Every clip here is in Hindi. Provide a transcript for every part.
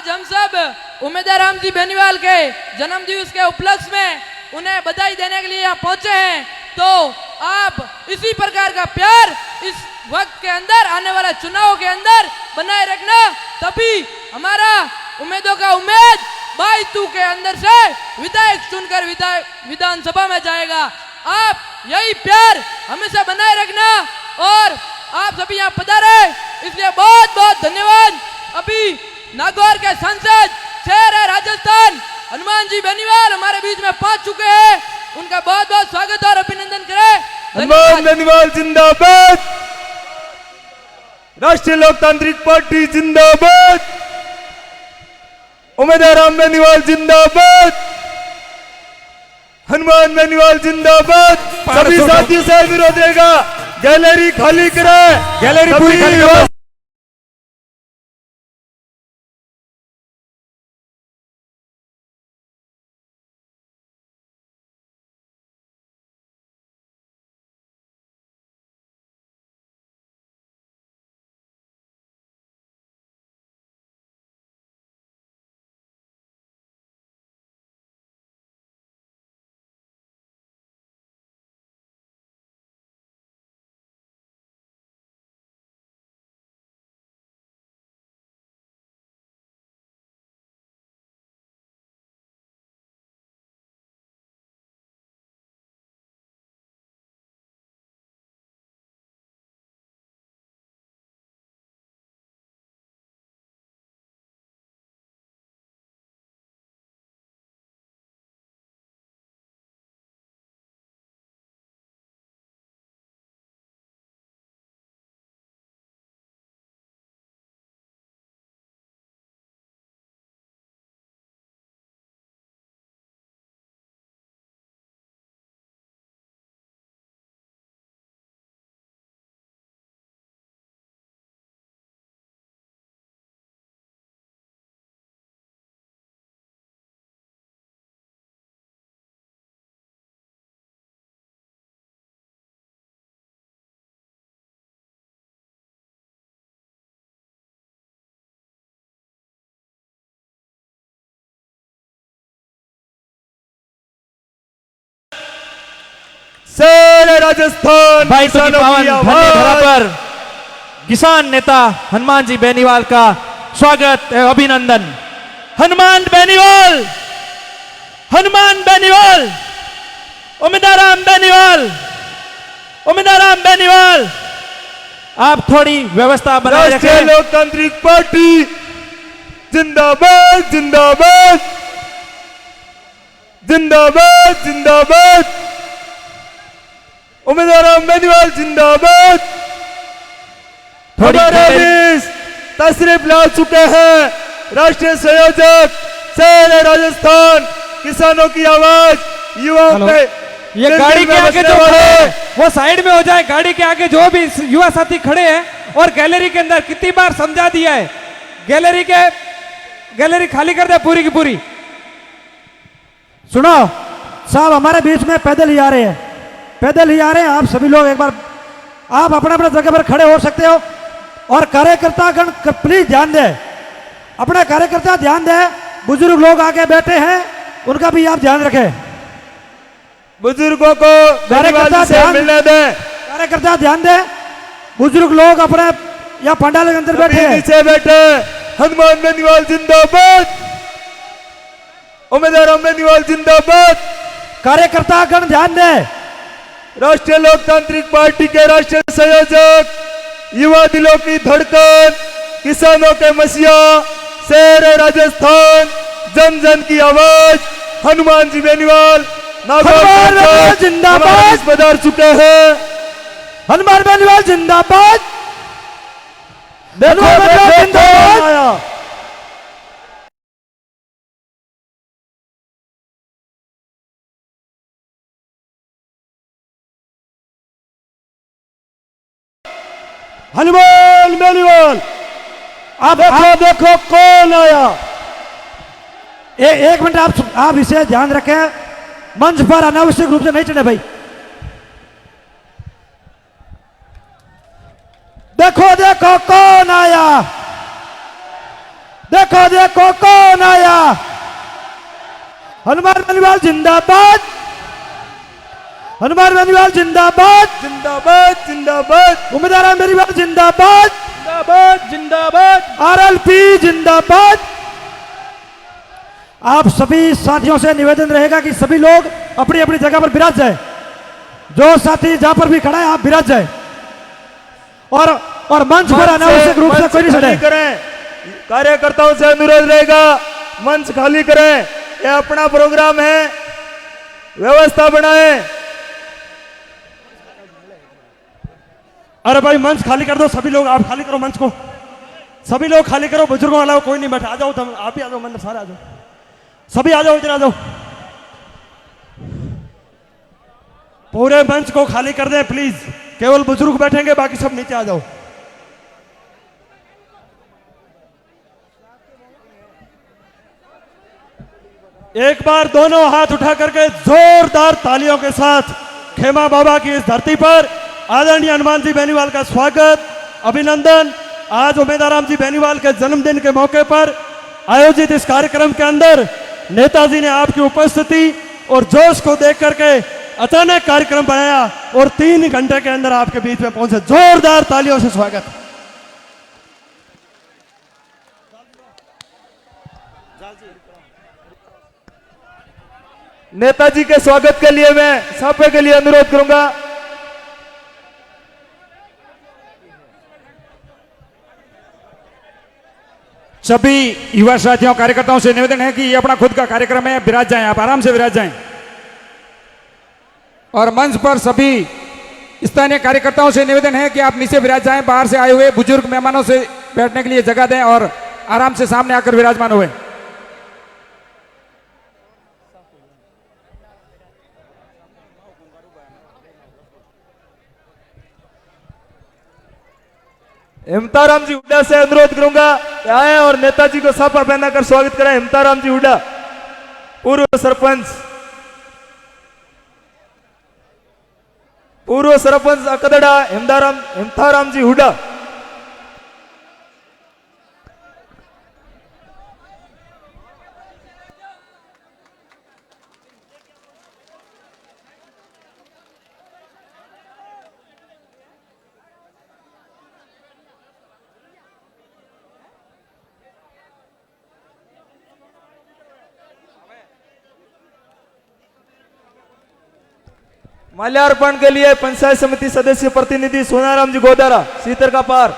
आज हम सब उम्मीदवार राम जी बेनीवाल के जन्म दिवस के उपलक्ष्य में उन्हें बधाई देने के लिए यहाँ पहुंचे हैं। तो आप इसी प्रकार का प्यार इस वक्त के अंदर आने वाला चुनाव के अंदर बनाए रखना, तभी हमारा उम्मीदों का उम्मीद 22 के अंदर से विधायक चुनकर विधानसभा में जाएगा। आप यही प्यार हमेशा बनाए रखना और आप सभी यहाँ पधारे इसलिए बहुत बहुत धन्यवाद। अभी नागौर के सांसद शहर है राजस्थान हनुमान जी बेनीवाल हमारे बीच में पहुंच चुके हैं, उनका बहुत बहुत स्वागत और अभिनंदन करें। हनुमान बेनीवाल जिंदाबाद, राष्ट्रीय लोकतांत्रिक पार्टी जिंदाबाद, उम्मीदवार राम बेनीवाल जिंदाबाद, हनुमान बेनीवाल जिंदाबाद। सभी साथियों से विरोध रहेगा, गैलरी खाली करें, गैलरी पूरी खाली करें। राजस्थान भाई पावन धरा पर किसान नेता हनुमान जी बेनीवाल का स्वागत एवं अभिनंदन। हनुमान बेनीवाल, हनुमान बेनीवाल, उम्मीदवार राम बेनीवाल, उम्मीदवार राम बेनीवाल, आप थोड़ी व्यवस्था बनाए रखें। राष्ट्रीय लोकतांत्रिक पार्टी जिंदाबाद जिंदाबाद जिंदाबाद जिंदाबाद, उम्मीदवार राम बेनीवाल जिंदाबाद। हमारे बीच तशरीफ ला चुके हैं राष्ट्रीय संयोजक शहर राजस्थान किसानों की आवाज युवाओं के। ये गाड़ी के आगे जो खड़े वो साइड में हो जाए, गाड़ी के आगे जो भी युवा साथी खड़े हैं और गैलरी के अंदर कितनी बार समझा दिया है, गैलरी खाली कर दे पूरी की पूरी। सुनो साहब, हमारे बीच में पैदल ही आ रहे हैं, पैदल ही आ रहे हैं। आप सभी लोग एक बार आप अपना अपना जगह पर खड़े हो सकते हो और कार्यकर्तागण प्लीज ध्यान दें, अपने कार्यकर्ता ध्यान दें। बुजुर्ग लोग आगे बैठे हैं, उनका भी आप ध्यान रखें। बुजुर्गों को कार्यकर्ता मिलने दें, कार्यकर्ता ध्यान दें। बुजुर्ग लोग अपने या पंडाल के अंदर बैठे हैं, नीचे बैठे। हनुमान बेनीवाल जिंदाबाद, उम्मीदवार राम बेनीवाल जिंदाबाद। कार्यकर्तागण ध्यान दें। राष्ट्रीय लोकतांत्रिक पार्टी के राष्ट्रीय संयोजक, युवा दिलों की धड़कन, किसानों के मसीहा, शेर राजस्थान, जन जन की आवाज हनुमान जी बेनीवाल नागौर जिंदाबाद पधार चुके हैं। हनुमान बेनीवाल जिंदाबाद, जिंदाबाद। हनुमान बेनीवाल, अब देखो कौन आया। एक मिनट, आप इसे ध्यान रखें, मंच पर अनावश्यक रूप से नहीं चढ़े भाई। देखो देखो कौन आया, देखो देखो कौन आया, हनुमान बेनीवाल जिंदाबाद, हनुमान बेनीवाल जिंदाबाद, जिंदाबाद जिंदाबाद उम्मीदवार बेनीवाल जिंदाबाद, जिंदाबाद जिंदाबाद। आरएलपी जिंदाबाद। आप सभी साथियों से निवेदन रहेगा कि सभी लोग अपनी अपनी जगह पर विराज जाए। जो साथी जहां पर भी खड़ा है आप विराज जाए और मंच पर अनावश्यक रूप से कोई नहीं खाली चढ़े। करें, कार्यकर्ताओं से अनुरोध रहेगा मंच खाली करें, यह अपना प्रोग्राम है, व्यवस्था बनाएं। अरे भाई मंच खाली कर दो, सभी लोग आप खाली करो मंच को, सभी लोग खाली करो, बुजुर्गों अलावा कोई नहीं बैठा। आ जाओ तुम, आप ही आ जाओ, मंदिर सारे आ जाओ, सभी आ जाओ, इधर आ जाओ, पूरे मंच को खाली कर दें प्लीज, केवल बुजुर्ग बैठेंगे, बाकी सब नीचे आ जाओ। एक बार दोनों हाथ उठा करके जोरदार तालियों के साथ खेमा बाबा की इस धरती पर आदरणीय हनुमान जी बेनीवाल का स्वागत, अभिनंदन। आज उम्मीदवार जी बेनीवाल के जन्मदिन के मौके पर आयोजित इस कार्यक्रम के अंदर नेताजी ने आपकी उपस्थिति और जोश को देख करके अचानक कार्यक्रम बनाया और 3 घंटे के अंदर आपके बीच में पहुंचे। जोरदार तालियों से स्वागत। नेताजी के स्वागत के लिए मैं साफे के लिए अनुरोध करूंगा। सभी युवा साथियों कार्यकर्ताओं से निवेदन है कि ये अपना खुद का कार्यक्रम है, विराज जाएं, आप आराम से विराज जाएं। और मंच पर सभी स्थानीय कार्यकर्ताओं से निवेदन है कि आप नीचे विराज जाएं, बाहर से आए हुए बुजुर्ग मेहमानों से बैठने के लिए जगह दें और आराम से सामने आकर विराजमान हुए। हिमताराम जी हुड्डा से अनुरोध करूंगा कि आए और नेताजी को साफा पहनाकर स्वागत करें। हिमताराम जी हुड्डा, पूर्व सरपंच अकदड़ा, हिमताराम जी हुड्डा। माल्यार्पण के लिए पंचायत समिति सदस्य प्रतिनिधि सोनाराम जी गोदारा, सीतर का पार।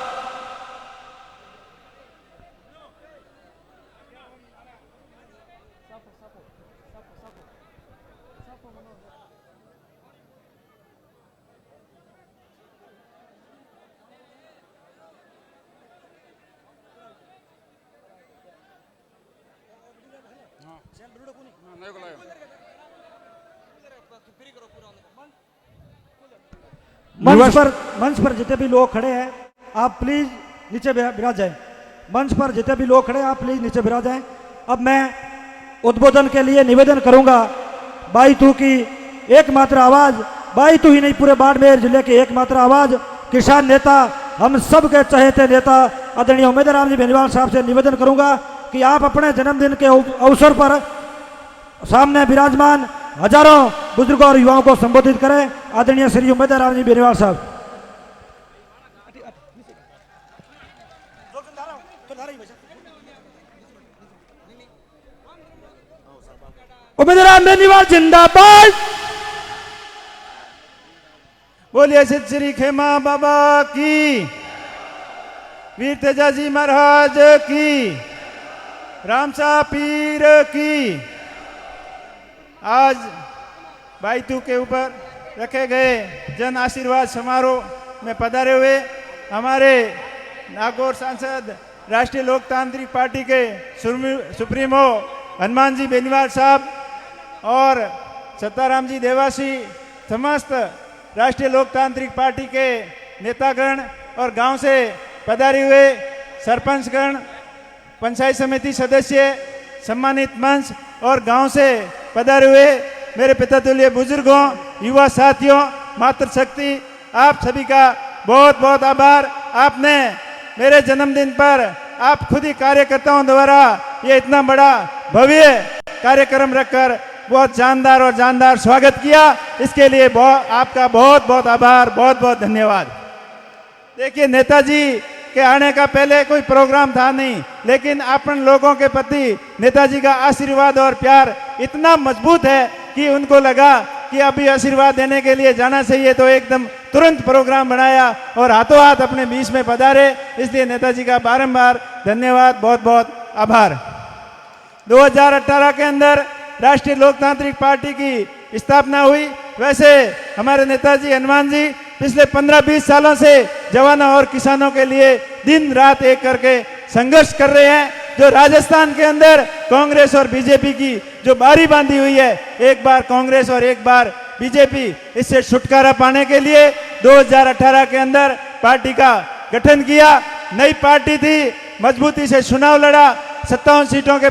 मंच पर जितने भी लोग खड़े हैं आप प्लीज नीचे विराज जाएं। मंच पर जितने भी लोग खड़े हैं आप प्लीज नीचे विराज जाएं। अब मैं उद्बोधन के लिए निवेदन करूंगा। बाईतू की एकमात्र आवाज, बाईतू ही नहीं पूरे बाड़मेर जिले की एकमात्र आवाज, किसान नेता, हम सब के चहेते नेता आदरणीय उम्मीदवार जी बेनीवाल साहब से निवेदन करूंगा कि आप अपने जन्मदिन के अवसर पर सामने विराजमान हजारों बुजुर्गों और युवाओं को संबोधित करें। आदरणीय श्री उम्मीदवार जी बेनीवाल साहब। उम्मीदवार बेनीवाल जिंदाबाद। बोलिए सिद्ध श्री खेमा बाबा की, वीर तेजाजी महाराज की, रामसा पीर की। आज बाईतू के ऊपर रखे गए जन आशीर्वाद समारोह में पधारे हुए हमारे नागौर सांसद राष्ट्रीय लोकतांत्रिक पार्टी के सुप्रीमो हनुमान जी बेनीवाल साहब और सत्ताराम जी देवासी, समस्त राष्ट्रीय लोकतांत्रिक पार्टी के नेतागण और गांव से पधारे हुए सरपंचगण, पंचायत समिति सदस्य, सम्मानित मंच और गांव से पधारे हुए मेरे पितातुल्य बुजुर्गों, युवा साथियों, मातृशक्ति, आप सभी का बहुत बहुत आभार। आपने मेरे जन्मदिन पर आप खुद ही कार्यकर्ताओं द्वारा ये इतना बड़ा भव्य कार्यक्रम रखकर बहुत शानदार और जानदार स्वागत किया, इसके लिए आपका बहुत बहुत आभार, बहुत बहुत धन्यवाद। देखिए, नेताजी के आने का पहले कोई प्रोग्राम था नहीं, लेकिन अपन लोगों के प्रति नेताजी का आशीर्वाद और प्यार इतना मजबूत है कि उनको लगा कि अभी आशीर्वाद देने के लिए जाना चाहिए, तो एकदम तुरंत प्रोग्राम बनाया और हाथों हाथ अपने बीच में पधारे। इसलिए नेताजी का बारंबार धन्यवाद, बहुत बहुत आभार। 2018 के अंदर राष्ट्रीय लोकतांत्रिक पार्टी की स्थापना हुई। वैसे हमारे नेताजी हनुमान जी पिछले 15-20 सालों से जवानों और किसानों के लिए दिन रात एक करके संघर्ष कर रहे हैं। जो राजस्थान के अंदर कांग्रेस और बीजेपी की जो बारी बांधी हुई है, एक बार कांग्रेस और एक बार बीजेपी, इससे छुटकारा पाने के लिए 2018 के अंदर पार्टी का गठन किया। नई पार्टी थी, मजबूती से चुनाव लड़ा, 57 सीटों के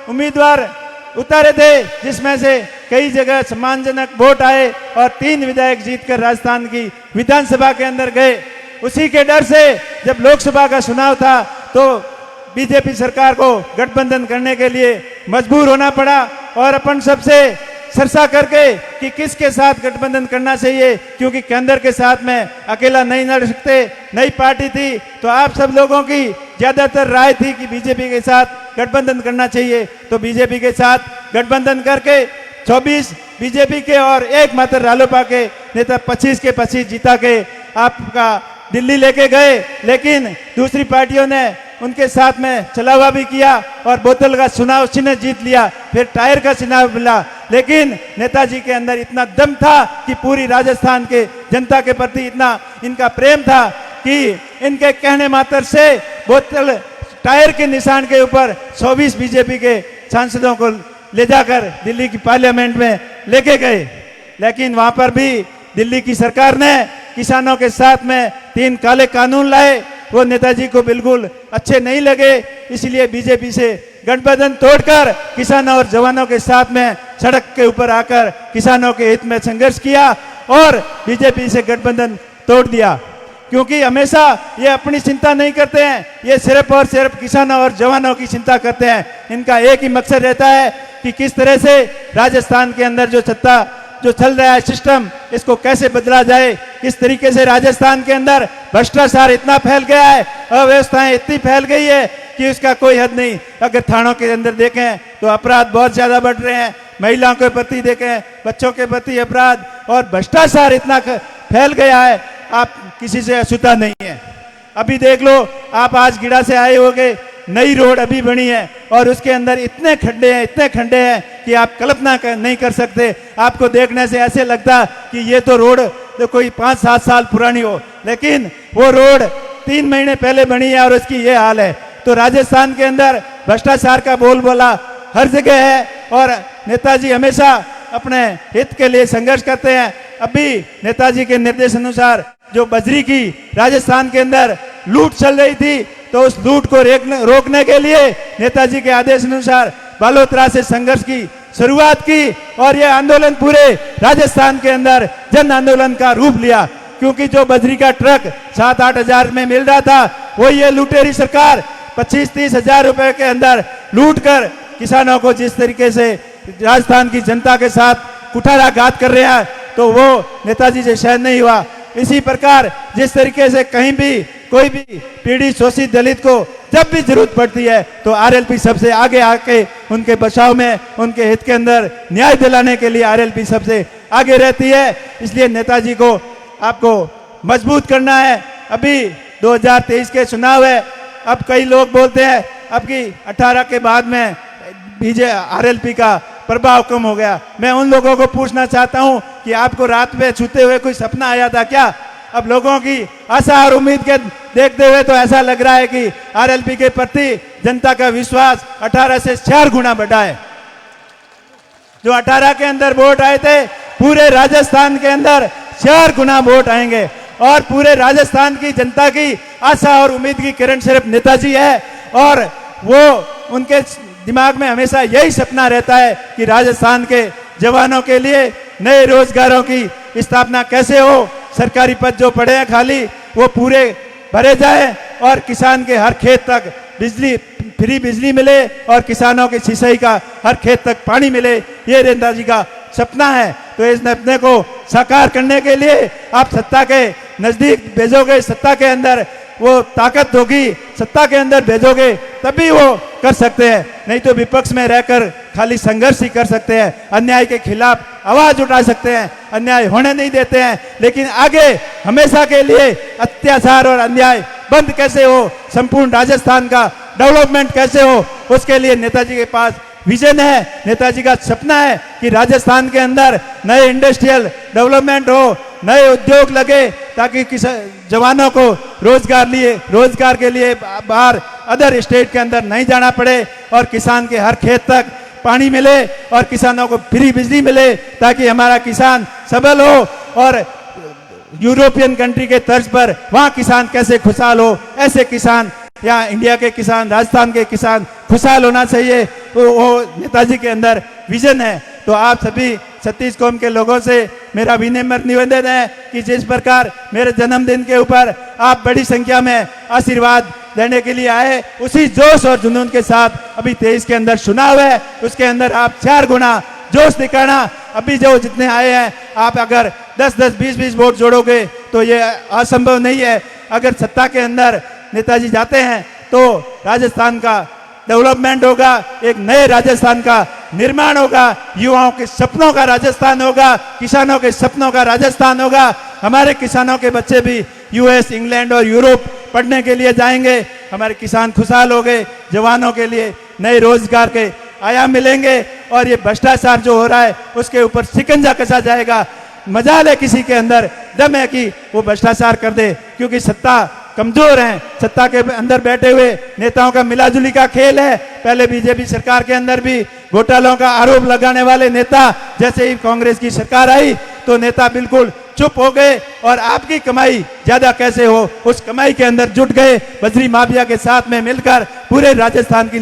उम्मीदवार उतारे थे, जिसमें से कई जगह सम्मानजनक वोट आए और 3 विधायक जीतकर राजस्थान की विधानसभा के अंदर गए। उसी के डर से जब लोकसभा का चुनाव था तो बीजेपी सरकार को गठबंधन करने के लिए मजबूर होना पड़ा और अपन सबसे चर्चा करके कि किसके साथ गठबंधन करना चाहिए, क्योंकि केंद्र के साथ में अकेला नहीं लड़ सकते। नई पार्टी थी तो आप सब लोगों की ज्यादातर राय थी कि बीजेपी के साथ गठबंधन करना चाहिए, तो बीजेपी के साथ गठबंधन करके 24 बीजेपी के और एक मात्र रालोपा के नेता 25 के 25 जीता के आपका दिल्ली लेके गए। लेकिन दूसरी पार्टियों ने उनके साथ में चलावा भी किया और बोतल का चुनाव चिन्ह जीत लिया, फिर टायर का चुनाव मिला। लेकिन नेताजी के अंदर इतना दम था कि पूरी राजस्थान के जनता के प्रति इतना इनका प्रेम था कि इनके कहने मात्र से बोतल टायर के निशान के ऊपर 24 बीजेपी के सांसदों को ले जाकर दिल्ली की पार्लियामेंट में लेके गए। लेकिन वहां पर भी दिल्ली की सरकार ने किसानों के साथ में 3 काले कानून लाए, वो नेताजी को बिल्कुल अच्छे नहीं लगे। इसलिए बीजेपी से गठबंधन तोड़कर किसानों और जवानों के साथ में सड़क के ऊपर आकर किसानों के हित में संघर्ष किया और बीजेपी से गठबंधन तोड़ दिया। क्योंकि हमेशा ये अपनी चिंता नहीं करते हैं, ये सिर्फ और सिर्फ किसानों और जवानों की चिंता करते हैं। इनका एक ही मकसद रहता है कि किस तरह से राजस्थान के अंदर जो सत्ता जो चल रहा है सिस्टम, इसको कैसे बदला जाए। किस तरीके से राजस्थान के अंदर भ्रष्टाचार इतना फैल गया है, अव्यवस्थाएं इतनी फैल गई है कि उसका कोई हद नहीं। अगर थानों के अंदर देखें तो अपराध बहुत ज्यादा बढ़ रहे हैं, महिलाओं के प्रति देखें, बच्चों के प्रति अपराध और भ्रष्टाचार इतना फैल गया है, आप किसी से अछूता नहीं है। अभी देख लो, आप आज गिड़ा से आए होगे, नई रोड अभी बनी है और उसके अंदर इतने खड्डे हैं कि आप कल्पना नहीं कर सकते। आपको देखने से ऐसे लगता कि ये तो रोड तो कोई 5-7 साल पुरानी हो, लेकिन वो रोड 3 महीने पहले बनी है और उसकी ये हाल है। तो राजस्थान के अंदर भ्रष्टाचार का बोलबाला हर जगह है और नेताजी हमेशा अपने हित के लिए संघर्ष करते हैं। अभी नेताजी के निर्देश अनुसार जो बजरी की राजस्थान के अंदर लूट चल रही थी, तो उस लूट को रोकने के लिए नेताजी के आदेश अनुसार बालोतरा से संघर्ष की शुरुआत की और यह आंदोलन पूरे राजस्थान के अंदर जन आंदोलन का रूप लिया। क्योंकि जो बजरी का ट्रक 7-8 हजार में मिल रहा था, वो ये लुटेरी सरकार 25-30 हजार रुपए के अंदर लूट कर किसानों को जिस तरीके से राजस्थान की जनता के साथ कुठाराघात कर रहे हैं, तो वो नेताजी से सहन नहीं हुआ। इसी प्रकार जिस तरीके से कहीं भी कोई भी पीड़ित शोषित दलित को जब भी जरूरत पड़ती है तो आरएलपी सबसे आगे आके उनके बचाव में, उनके हित के अंदर न्याय दिलाने के लिए आरएलपी सबसे आगे रहती है। इसलिए नेताजी को आपको मजबूत करना है। अभी 2023 के चुनाव है, अब कई लोग बोलते हैं अब की 18 के बाद में आरएलपी का प्रभाव कम हो गया। मैं उन लोगों को पूछना चाहता हूं कि आपको रात में छूते हुए कोई सपना आया था क्या? अब लोगों की आशा और उम्मीद के देखते हुए तो ऐसा लग रहा है कि आरएलपी के प्रति जनता का विश्वास 18 से 4 गुना बढ़ा है। जो 18 के अंदर वोट आए थे, पूरे राजस्थान के अंदर 4 गुना वोट आएंगे और पूरे राजस्थान की जनता की आशा और उम्मीद की किरण सिर्फ नेताजी है और वो उनके दिमाग में हमेशा यही सपना रहता है कि राजस्थान के जवानों के लिए नए रोजगारों की स्थापना कैसे हो, सरकारी पद जो पड़े हैं खाली वो पूरे भरे जाए और किसान के हर खेत तक बिजली फ्री बिजली मिले और किसानों की सिंचाई का हर खेत तक पानी मिले, ये नेताजी का सपना है। तो इस सपने को साकार करने के लिए आप सत्ता के नजदीक भेजोगे, सत्ता के अंदर वो ताकत होगी, सत्ता के अंदर भेजोगे तभी वो कर सकते हैं, नहीं तो विपक्ष में रहकर खाली संघर्ष ही कर सकते हैं, अन्याय के खिलाफ आवाज उठा सकते हैं, अन्याय होने नहीं देते हैं। लेकिन आगे हमेशा के लिए अत्याचार और अन्याय बंद कैसे हो, संपूर्ण राजस्थान का डेवलपमेंट कैसे हो, उसके लिए नेताजी के पास विजन है, नेताजी का सपना है कि राजस्थान के अंदर नए इंडस्ट्रियल डेवलपमेंट हो, नए उद्योग लगे, ताकि जवानों को रोजगार के लिए बाहर अदर स्टेट के अंदर नहीं जाना पड़े और किसान के हर खेत तक पानी मिले और किसानों को फ्री बिजली मिले, ताकि हमारा किसान सबल हो और यूरोपियन कंट्री के तर्ज पर वहाँ किसान कैसे खुशहाल हो, ऐसे किसान या इंडिया के किसान, राजस्थान के किसान खुशहाल होना चाहिए। तो वो नेताजी के अंदर विजन है। तो आप सभी 36 कौम के लोगों से मेरा विनम्र निवेदन है कि जिस प्रकार मेरे जन्मदिन के ऊपर आप बड़ी संख्या में आशीर्वाद देने के लिए आए, उसी जोश और जुनून के साथ अभी 23 के अंदर चुनाव है, उसके अंदर आप 4 गुना जोश दिखाना। अभी जो जितने आए हैं, आप अगर 10-10, 20-20 वोट जोड़ोगे तो ये असंभव नहीं है। अगर सत्ता के अंदर नेताजी जाते हैं तो राजस्थान का डेवलपमेंट होगा, एक नए राजस्थान का निर्माण होगा, युवाओं के सपनों का राजस्थान होगा, किसानों के सपनों का राजस्थान होगा। हमारे किसानों के बच्चे भी यूएस, इंग्लैंड और यूरोप पढ़ने के लिए जाएंगे, हमारे किसान खुशहाल हो गए, जवानों के लिए नए रोजगार के आयाम मिलेंगे और ये भ्रष्टाचार जो हो रहा है उसके ऊपर शिकंजा कसा जाएगा। मजाल है किसी के अंदर दम है कि वो भ्रष्टाचार कर दे, क्योंकि सत्ता कमजोर है, सत्ता के अंदर बैठे हुए नेताओं का मिलाजुली का खेल है। पहले बीजेपी सरकार के अंदर भी घोटालों का आरोप लगाने वाले नेता, जैसे ही कांग्रेस की सरकार आई तो नेता बिल्कुल चुप हो गए और आपकी कमाई ज्यादा कैसे हो, उस कमाई के अंदर जुट गए, बजरी माफिया के साथ में मिलकर पूरे राजस्थान की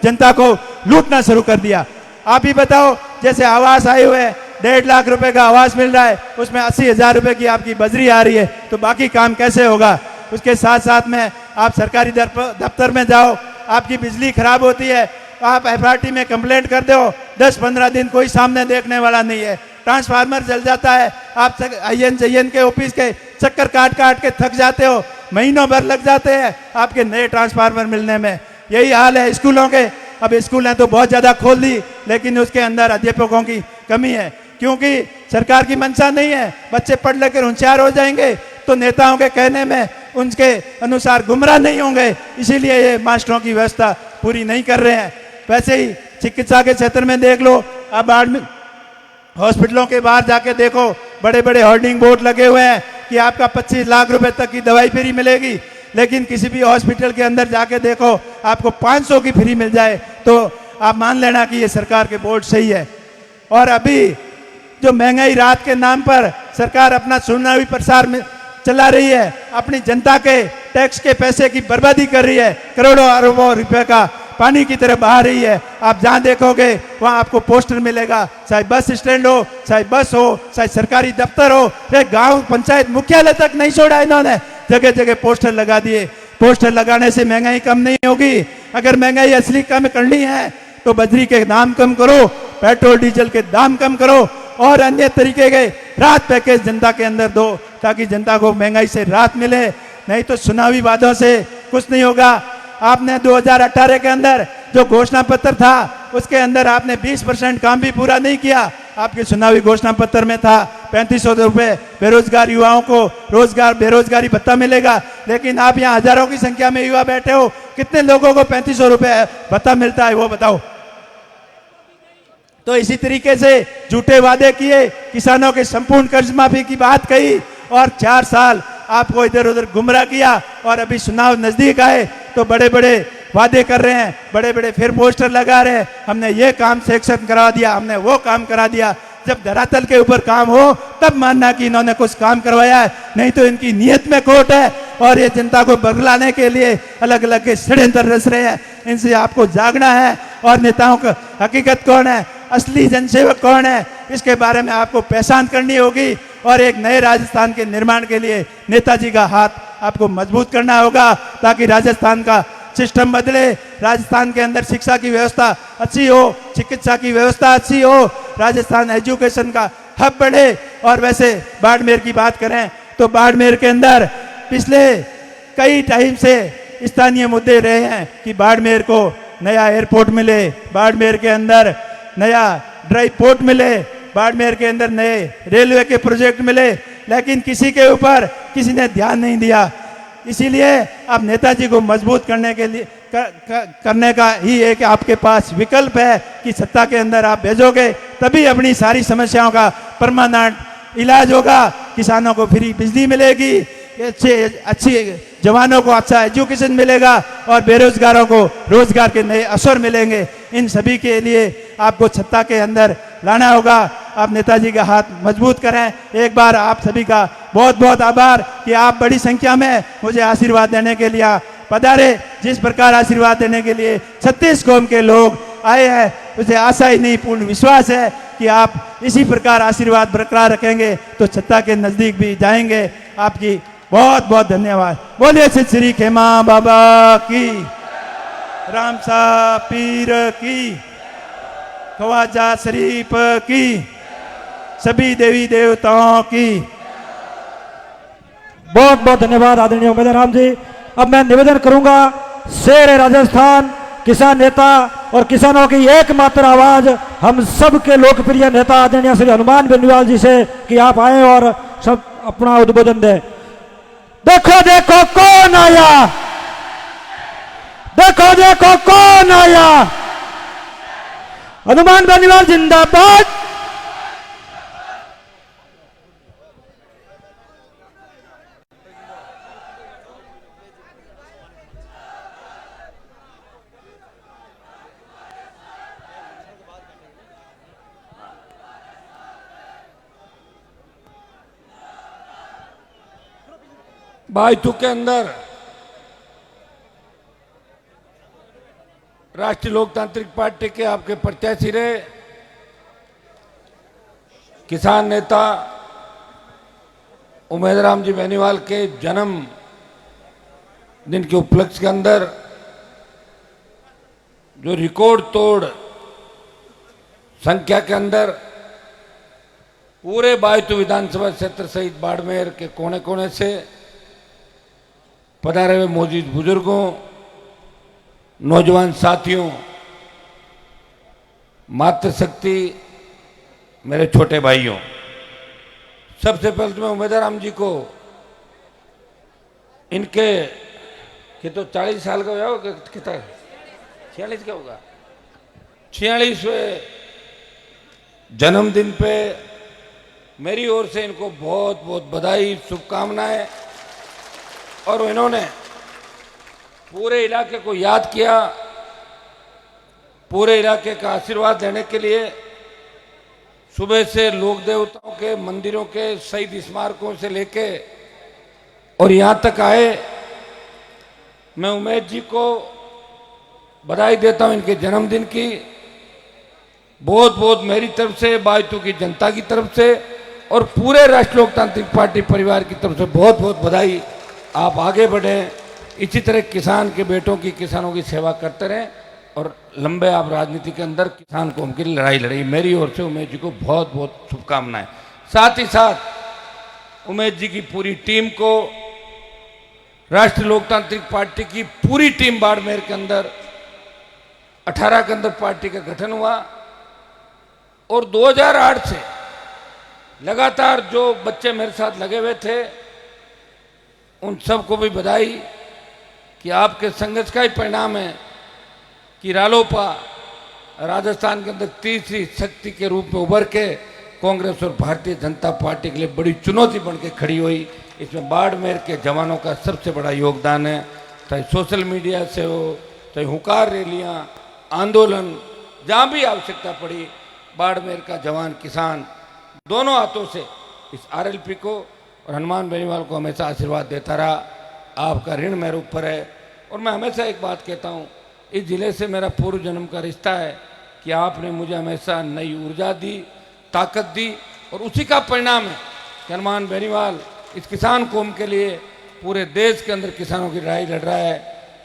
जनता को लूटना शुरू कर दिया। आप ही बताओ, जैसे आवास आए हुए 1.5 लाख रुपए का आवास मिल रहा है, उसमें 80,000 रुपए की आपकी बजरी आ रही है, तो बाकी काम कैसे होगा। उसके साथ साथ में आप सरकारी दफ्तर में जाओ, आपकी बिजली खराब होती है, आप FRT में कंप्लेंट कर दो, 10-15 दिन कोई सामने देखने वाला नहीं है। ट्रांसफार्मर जल जाता है, आप IN के ऑफिस के चक्कर काट के थक जाते हो, महीनों भर लग जाते हैं आपके नए ट्रांसफार्मर मिलने में। यही हाल है स्कूलों के। अब स्कूलें तो बहुत ज़्यादा खोल दी, लेकिन उसके अंदर अध्यापकों की कमी है, क्योंकि सरकार की मंशा नहीं है। बच्चे पढ़ लेकर होशियार हो जाएंगे तो नेताओं के कहने में उनके अनुसार गुमराह नहीं होंगे, इसीलिए ये मास्टरों की व्यवस्था पूरी नहीं कर रहे हैं। वैसे ही चिकित्सा के क्षेत्र में देख लो, अब हॉस्पिटलों के बाहर जाके देखो, बड़े बड़े होर्डिंग बोर्ड लगे हुए हैं कि आपका 25 लाख रुपए तक की दवाई फ्री मिलेगी, लेकिन किसी भी हॉस्पिटल के अंदर जाके देखो आपको 500 की फ्री मिल जाए, तो आप मान लेना कि ये सरकार के बोर्ड सही है। और अभी जो महंगाई रात के नाम पर सरकार अपना चुनावी प्रचार में चला रही है, अपनी जनता के टैक्स के पैसे की बर्बादी कर रही है, करोड़ों अरबों रुपए का पानी की तरह बहा रही है। आप जहां देखोगे वहां आपको पोस्टर मिलेगा, चाहे बस स्टैंड हो, चाहे बस हो, चाहे सरकारी दफ्तर हो, गांव पंचायत मुख्यालय तक नहीं छोड़ा इन्होंने, जगह जगह पोस्टर लगा दिए। पोस्टर लगाने से महंगाई कम नहीं होगी। अगर महंगाई असली कम करनी है तो बजरी के दाम कम करो, पेट्रोल डीजल के दाम कम करो और अन्य तरीके के राहत पैकेज जनता के अंदर दो, ताकि जनता को महंगाई से राहत मिले। नहीं तो चुनावी वादों से कुछ नहीं होगा। आपने 2018 के अंदर जो घोषणा पत्र था उसके अंदर आपने 20% काम भी पूरा नहीं किया। आपके चुनावी घोषणा पत्र में था 3500 रुपए बेरोजगार युवाओं को रोजगार बेरोजगारी भत्ता मिलेगा, लेकिन आप यहाँ हजारों की संख्या में युवा बैठे हो, कितने लोगों को 3500 रुपए भत्ता मिलता है वो बताओ। तो इसी तरीके से झूठे वादे किए, किसानों के संपूर्ण कर्ज माफी की बात कही और 4 साल आपको इधर उधर गुमराह किया, और अभी चुनाव नजदीक आए तो बड़े बड़े वादे कर रहे हैं, बड़े बड़े फिर पोस्टर लगा रहे हैं, हमने ये काम सेक्शन करा दिया, हमने वो काम करा दिया। जब धरातल के ऊपर काम हो तब मानना कि इन्होंने कुछ काम करवाया है, नहीं तो इनकी नीयत में खोट है और ये जनता को बगलाने के लिए अलग अलग के षड्यंत्र रच रहे हैं। इनसे आपको जागना है और नेताओं का हकीकत कौन है, असली जनसेवक कौन है, इसके बारे में आपको पहचान करनी होगी और एक नए राजस्थान के निर्माण के लिए नेताजी का हाथ आपको मजबूत करना होगा, ताकि राजस्थान का सिस्टम बदले, राजस्थान के अंदर शिक्षा की व्यवस्था अच्छी हो, चिकित्सा की व्यवस्था अच्छी हो, राजस्थान एजुकेशन का हब बढ़े। और वैसे बाड़मेर की बात करें तो बाड़मेर के अंदर पिछले कई टाइम से स्थानीय मुद्दे रहे हैं कि बाड़मेर को नया एयरपोर्ट मिले, बाड़मेर के अंदर नया ड्राई पोर्ट मिले, बाड़मेर के अंदर नए रेलवे के प्रोजेक्ट मिले, लेकिन किसी के ऊपर किसी ने ध्यान नहीं दिया। इसीलिए अब नेताजी को मजबूत करने के लिए करने का ही एक आपके पास विकल्प है कि सत्ता के अंदर आप भेजोगे, तभी अपनी सारी समस्याओं का परमानेंट इलाज होगा। किसानों को फ्री बिजली मिलेगी, अच्छी जवानों को अच्छा एजुकेशन मिलेगा और बेरोजगारों को रोजगार के नए अवसर मिलेंगे। इन सभी के लिए आपको सत्ता के अंदर लाना होगा। आप नेताजी का हाथ मजबूत करें। एक बार आप सभी का बहुत बहुत आभार कि आप बड़ी संख्या में मुझे आशीर्वाद देने के लिए पधारे। जिस प्रकार आशीर्वाद देने के लिए 36 कौम के लोग आए हैं, मुझे आशा ही नहीं पूर्ण विश्वास है कि आप इसी प्रकार आशीर्वाद बरकरार रखेंगे तो सत्ता के नजदीक भी जाएंगे। आपकी बहुत बहुत धन्यवाद। बोलिए श्री खेमा बाबा की, रामसा पीर की, ख्वाजा शरीफ की, सभी देवी देवताओं की। बहुत बहुत धन्यवाद आदरणीय उमेदवार राम जी। अब मैं निवेदन करूंगा शेर राजस्थान, किसान नेता और किसानों की एकमात्र आवाज, हम सब के लोकप्रिय नेता आदरणीय श्री हनुमान बेनीवाल जी से कि आप आए और सब अपना उद्बोधन दें। देखो देखो कौन आया, देखो देखो कौन आया, हनुमान बेनीवाल जिंदाबाद। बायतू के अंदर राष्ट्रीय लोकतांत्रिक पार्टी के आपके प्रत्याशी रहे किसान नेता उमेदवार राम जी बेनीवाल के जन्म दिन के उपलक्ष्य के अंदर जो रिकॉर्ड तोड़ संख्या के अंदर पूरे बायतू विधानसभा क्षेत्र सहित बाड़मेर के कोने कोने से पधारे हुए मौजूद बुजुर्गों, नौजवान साथियों, मातृशक्ति, मेरे छोटे भाइयों, सबसे पहले तो मैं उमेदवार राम जी को इनके कि तो 40 साल का होगा, कितना 46 का होगा, 46वें जन्मदिन पे मेरी ओर से इनको बहुत बहुत बधाई, शुभकामनाएं। और इन्होंने पूरे इलाके को याद किया, पूरे इलाके का आशीर्वाद लेने के लिए सुबह से लोक देवताओं के मंदिरों के शहीद स्मारकों से लेके और यहाँ तक आए। मैं उमेश जी को बधाई देता हूँ इनके जन्मदिन की, बहुत बहुत मेरी तरफ से, बायतू की जनता की तरफ से और पूरे राष्ट्रीय लोकतांत्रिक पार्टी परिवार की तरफ से बहुत बहुत बधाई। आप आगे बढ़ें, इसी तरह किसान के बेटों की, किसानों की सेवा करते रहें और लंबे आप राजनीति के अंदर किसान कौम की लड़ाई लड़ें। मेरी ओर से उमेश जी को बहुत बहुत शुभकामनाएं। साथ ही साथ उमेश जी की पूरी टीम को, राष्ट्रीय लोकतांत्रिक पार्टी की पूरी टीम बाड़मेर के अंदर 18 के अंदर पार्टी का गठन हुआ और 2008 से लगातार जो बच्चे मेरे साथ लगे हुए थे उन सबको भी बधाई कि आपके संघर्ष का ही परिणाम है कि रालोपा राजस्थान के अंदर तीसरी शक्ति के रूप में उभर के कांग्रेस और भारतीय जनता पार्टी के लिए बड़ी चुनौती बन के खड़ी हुई। इसमें बाड़मेर के जवानों का सबसे बड़ा योगदान है, चाहे सोशल मीडिया से हो, चाहे हुंकार रैलियां, आंदोलन, जहाँ भी आवश्यकता पड़ी, बाड़मेर का जवान किसान दोनों हाथों से इस आरएलपी को और हनुमान बेनीवाल को हमेशा आशीर्वाद देता रहा। आपका ऋण मेरे ऊपर है और मैं हमेशा एक बात कहता हूँ, इस जिले से मेरा पूर्व जन्म का रिश्ता है कि आपने मुझे हमेशा नई ऊर्जा दी, ताकत दी और उसी का परिणाम है कि हनुमान बेनीवाल इस किसान कौम के लिए पूरे देश के अंदर किसानों की लड़ाई लड़ रहा है।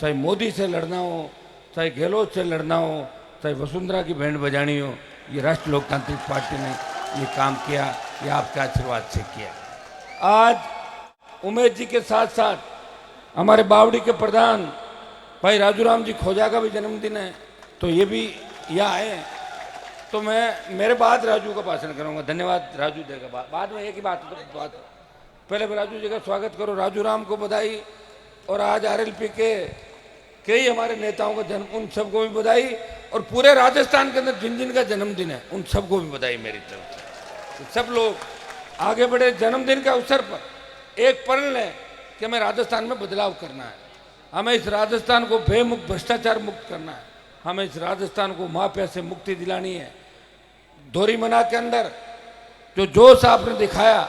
चाहे मोदी से लड़ना हो, चाहे गहलोत से लड़ना हो, चाहे वसुंधरा की बैंड बजानी हो, ये राष्ट्रीय लोकतांत्रिक पार्टी ने ये काम किया, ये आपके आशीर्वाद से किया। आज उमेश जी के साथ साथ हमारे बावड़ी के प्रधान भाई राजूराम जी खोजा का भी जन्मदिन है, तो ये भी यहाँ आए। तो मैं मेरे बाद राजू का भाषण करूंगा। धन्यवाद राजू देगा, बाद में एक ही बात पहले राजू जी का स्वागत करो। राजू राम को बधाई, और आज आरएलपी के कई हमारे नेताओं का जन्म, उन सबको भी बधाई, और पूरे राजस्थान के अंदर जिन जिन का जन्मदिन है उन सबको भी बधाई मेरी तरफ से। सब लोग आगे बढ़े। जन्मदिन के अवसर पर एक प्रण लें कि हमें राजस्थान में बदलाव करना है, हमें इस राजस्थान को बेमुक्त भ्रष्टाचार मुक्त करना है, हमें इस राजस्थान को माफिया से मुक्ति दिलानी है। धोरी मना के अंदर जो जोश आपने दिखाया,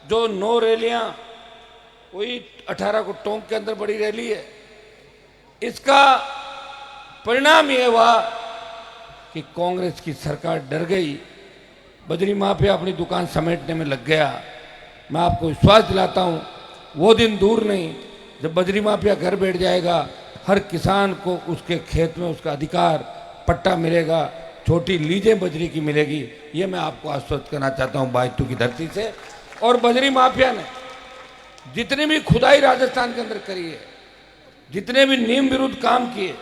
जो 9 रैलियां, वही 18 को टोंक के अंदर बड़ी रैली है, इसका परिणाम ये हुआ कि कांग्रेस की सरकार डर गई, बजरी माफिया अपनी दुकान समेटने में लग गया। मैं आपको विश्वास दिलाता हूं, वो दिन दूर नहीं जब बजरी माफिया घर बैठ जाएगा, हर किसान को उसके खेत में उसका अधिकार पट्टा मिलेगा, छोटी लीजें बजरी की मिलेगी। ये मैं आपको आश्वस्त करना चाहता हूं बायतू की धरती से। और बजरी माफिया ने जितनी भी खुदाई राजस्थान के अंदर करी है, जितने भी नियम विरुद्ध काम किए,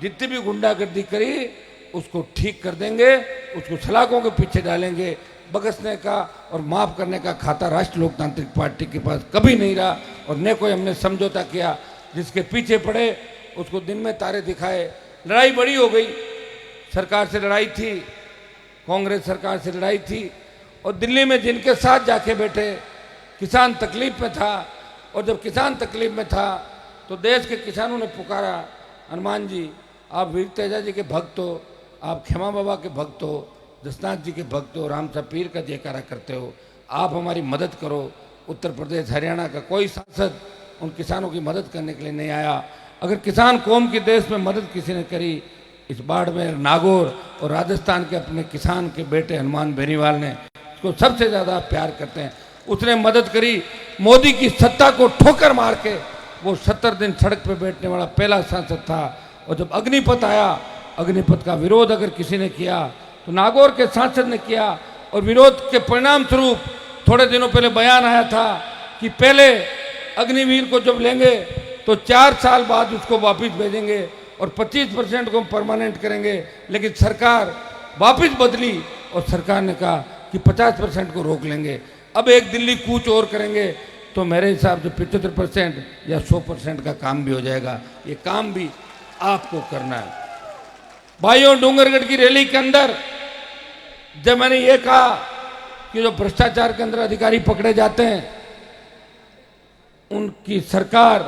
जितनी भी गुंडागर्दी करी, उसको ठीक कर देंगे, उसको सलाखों के पीछे डालेंगे। बगसने का और माफ करने का खाता राष्ट्रीय लोकतांत्रिक पार्टी के पास कभी नहीं रहा, और न कोई हमने समझौता किया। जिसके पीछे पड़े उसको दिन में तारे दिखाए। लड़ाई बड़ी हो गई, सरकार से लड़ाई थी, कांग्रेस सरकार से लड़ाई थी, और दिल्ली में जिनके साथ जाके बैठे, किसान तकलीफ में था, और जब किसान तकलीफ में था तो देश के किसानों ने पुकारा, हनुमान जी आप वीर तेजा जी के भक्त हो, आप खेमा बाबा के भक्त हो, जसनाथ जी के भक्त हो, राम साहब पीर का जयकारा करते हो, आप हमारी मदद करो। उत्तर प्रदेश हरियाणा का कोई सांसद उन किसानों की मदद करने के लिए नहीं आया। अगर किसान कौम की देश में मदद किसी ने करी, इस बाड़मेर, नागौर और राजस्थान के अपने किसान के बेटे हनुमान बेनीवाल ने, उसको सबसे ज़्यादा प्यार करते हैं, उसने मदद करी। मोदी की सत्ता को ठोकर मार के वो 70 दिन सड़क पे बैठने वाला पहला सांसद था। और जब अग्निपथ आया, अग्निपथ का विरोध अगर किसी ने किया तो नागौर के सांसद ने किया, और विरोध के परिणाम स्वरूप थोड़े दिनों पहले बयान आया था कि पहले अग्निवीर को जब लेंगे तो 4 साल बाद उसको वापस भेजेंगे, और 25% को हम परमानेंट करेंगे। लेकिन सरकार वापस बदली और सरकार ने कहा कि 50% को रोक लेंगे। अब एक दिल्ली कूच और करेंगे तो मेरे हिसाब से 75% या 100% का काम भी हो जाएगा। ये काम भी आपको करना है। भाइयों, डूंगरगढ़ की रैली के अंदर जब मैंने ये कहा कि जो भ्रष्टाचार के अंदर अधिकारी पकड़े जाते हैं उनकी सरकार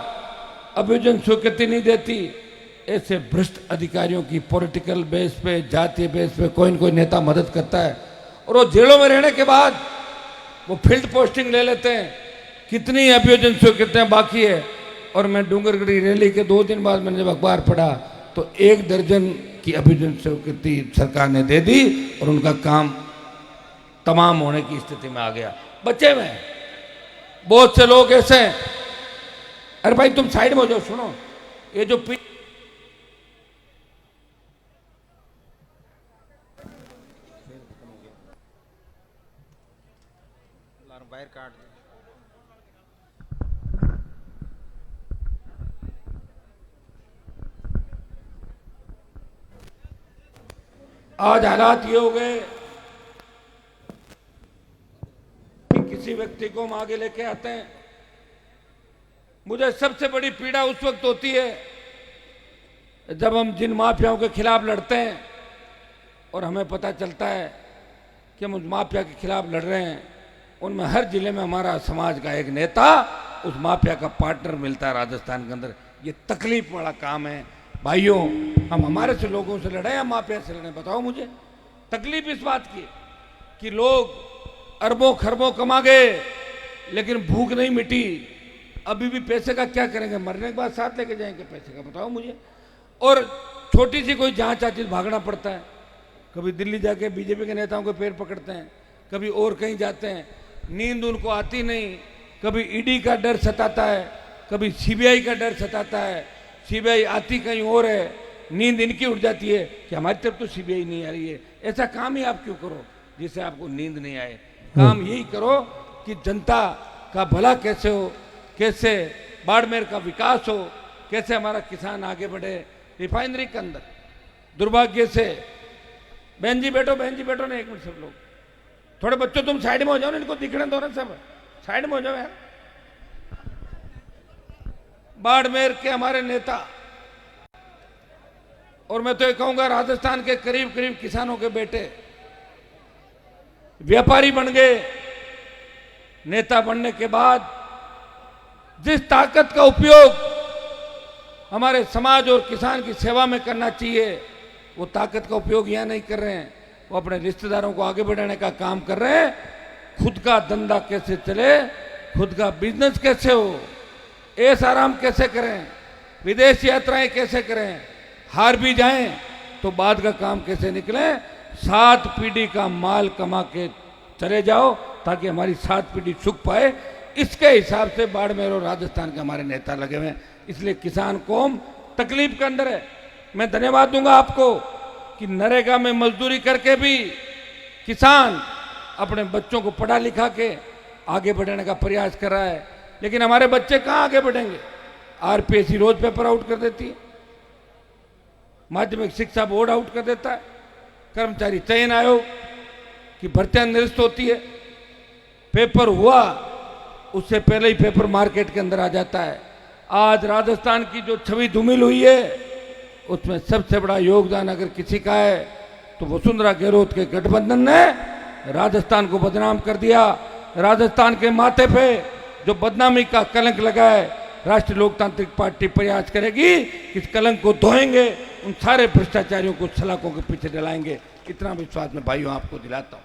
अभियोजन स्वीकृति नहीं देती, ऐसे भ्रष्ट अधिकारियों की पॉलिटिकल बेस पे, जातीय बेस पे कोई न कोई नेता मदद करता है, और वो जेलों में रहने के बाद वो फील्ड पोस्टिंग ले लेते हैं। कितनी अभियोजन स्वीकृतियां बाकी है। और मैं डूंगरगढ़ी रैली के 2 दिन बाद मैंने जब अखबार पढ़ा तो 1 दर्जन की अभियोजन स्वीकृति सरकार ने दे दी, और उनका काम तमाम होने की स्थिति में आ गया। बच्चे में बहुत से लोग ऐसे हैं, अरे भाई तुम साइड में हो जाओ, सुनो, ये जो बाहर काट दे। आज हालात ये हो गए कि किसी व्यक्ति को हम आगे लेके आते हैं। मुझे सबसे बड़ी पीड़ा उस वक्त होती है जब हम जिन माफियाओं के खिलाफ लड़ते हैं और हमें पता चलता है कि हम उस माफिया के खिलाफ लड़ रहे हैं, उनमें हर जिले में हमारा समाज का एक नेता उस माफिया का पार्टनर मिलता है राजस्थान के अंदर। ये तकलीफ वाला काम है। भाइयों, हम हमारे से लोगों से लड़े या माफिया से लड़े? बताओ मुझे। तकलीफ इस बात की कि लोग अरबों खरबों कमा गए लेकिन भूख नहीं मिटी। अभी भी पैसे का क्या करेंगे? मरने के बाद साथ लेके जाएंगे पैसे का? बताओ मुझे। और छोटी सी कोई जांच आती है भागना पड़ता है। कभी दिल्ली जाके बीजेपी के नेताओं के पैर पकड़ते हैं, कभी और कहीं जाते हैं, नींद उनको आती नहीं। कभी ईडी का डर सताता है, कभी सीबीआई का डर सताता है। सीबीआई आती कहीं और है, नींद इनकी उड़ जाती है कि हमारी तरफ तो सीबीआई नहीं आ रही है। ऐसा काम ही आप क्यों करो जिससे आपको नींद नहीं आए? काम यही करो कि जनता का भला कैसे हो, कैसे बाड़मेर का विकास हो, कैसे हमारा किसान आगे बढ़े। रिफाइनरी के अंदर दुर्भाग्य से, बहन जी बैठो ना एक मिनट, सब लोग थोड़े बच्चों तुम साइड में हो जाओ ना, इनको दिखने दो ना, सब साइड में हो जाओ यार। बाड़मेर के हमारे नेता, और मैं तो ये कहूंगा राजस्थान के करीब करीब किसानों के बेटे व्यापारी बन गए। नेता बनने के बाद जिस ताकत का उपयोग हमारे समाज और किसान की सेवा में करना चाहिए, वो ताकत का उपयोग यहां नहीं कर रहे हैं। वो अपने रिश्तेदारों को आगे बढ़ाने का काम कर रहे हैं। खुद का धंधा कैसे चले, खुद का बिजनेस कैसे हो, ऐश आराम कैसे करें, विदेश यात्राएं कैसे करें, हार भी जाएं तो बाद का काम कैसे निकले। 7 पीढ़ी का माल कमा के चले जाओ ताकि हमारी 7 पीढ़ी सुख पाए। इसके हिसाब से बाड़मेर और राजस्थान के हमारे नेता लगे हुए हैं। इसलिए किसान कौम तकलीफ के अंदर है। मैं धन्यवाद दूंगा आपको कि नरेगा में मजदूरी करके भी किसान अपने बच्चों को पढ़ा लिखा के आगे बढ़ाने का प्रयास कर रहा है। लेकिन हमारे बच्चे कहाँ आगे बढ़ेंगे? आरपीएससी रोज पेपर आउट कर देती है, माध्यमिक शिक्षा बोर्ड आउट कर देता है, कर्मचारी चयन आयोग की भर्तियां निरस्त होती है। पेपर हुआ उससे पहले ही पेपर मार्केट के अंदर आ जाता है। आज राजस्थान की जो छवि धूमिल हुई है, उसमें सबसे बड़ा योगदान अगर किसी का है तो वसुंधरा गहलोत के गठबंधन ने राजस्थान को बदनाम कर दिया। राजस्थान के माथे पे जो बदनामी का कलंक लगा है, राष्ट्रीय लोकतांत्रिक पार्टी प्रयास करेगी कि इस कलंक को धोएंगे, उन सारे भ्रष्टाचारियों को सलाखों के पीछे डलाएंगे। इतना विश्वास में भाइयों आपको दिलाता हूं।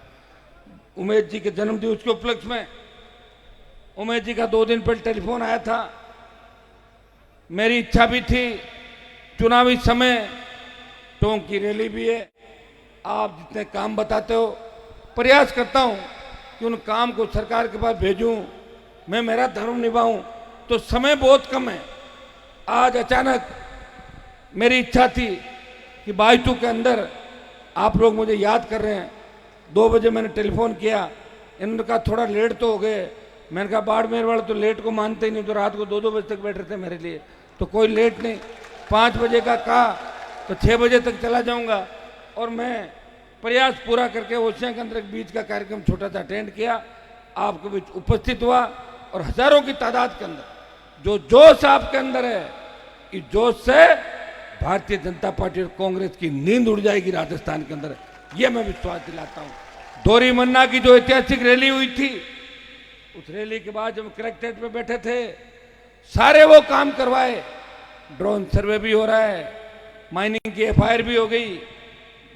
उमेश जी के जन्मदिवस के उपलक्ष्य में उमेश जी का 2 दिन पहले टेलीफोन आया था। मेरी इच्छा भी थी, चुनावी समय टोंक की रैली भी है, आप जितने काम बताते हो प्रयास करता हूं कि उन काम को सरकार के पास भेजूं, मैं मेरा धर्म निभाऊं, तो समय बहुत कम है। आज अचानक मेरी इच्छा थी कि 22 के अंदर आप लोग मुझे याद कर रहे हैं। 2 बजे मैंने टेलीफोन किया, इन्होंने कहा थोड़ा लेट तो हो गए। मैंने कहा बाड़मेर वाले तो लेट को मानते ही नहीं, तो रात को 2-2 बजे तक बैठे थे मेरे लिए, तो कोई लेट नहीं। 5 बजे का कहा तो 6 बजे तक चला जाऊंगा। और मैं प्रयास पूरा करके ओशिया के अंदर एक बीच का कार्यक्रम छोटा सा अटेंड किया, आपके बीच उपस्थित हुआ, और हजारों की तादाद के अंदर जो जोश आपके अंदर है, इस जोश से भारतीय जनता पार्टी और कांग्रेस की नींद उड़ जाएगी राजस्थान के अंदर, यह मैं विश्वास दिलाता हूं। दोरी मन्ना की जो ऐतिहासिक रैली हुई थी, उस रैली के बाद जब कलेक्ट्रेट में बैठे थे, सारे वो काम करवाए। ड्रोन सर्वे भी हो रहा है, माइनिंग की एफआईआर भी हो गई,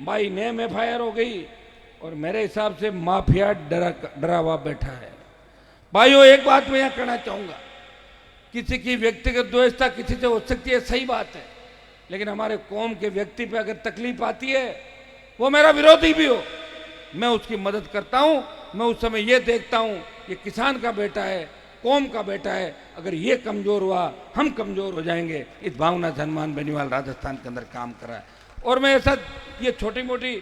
बाई नेम एफआईआर हो गई, और मेरे हिसाब से माफिया डरा हुआ बैठा है। भाइयों, एक बात मैं यहां कहना चाहूंगा, किसी की व्यक्तिगत द्वेषता किसी से हो सकती है, सही बात है, लेकिन हमारे कौम के व्यक्ति पे अगर तकलीफ आती है, वो मेरा विरोधी भी हो, मैं उसकी मदद करता हूं। मैं उस समय ये देखता हूं ये किसान का बेटा है, कौम का बेटा है, अगर ये कमजोर हुआ हम कमजोर हो जाएंगे। इस भावना से हनुमान बेनीवाल राजस्थान के अंदर काम कर रहा है। और मैं ऐसा ये छोटी मोटी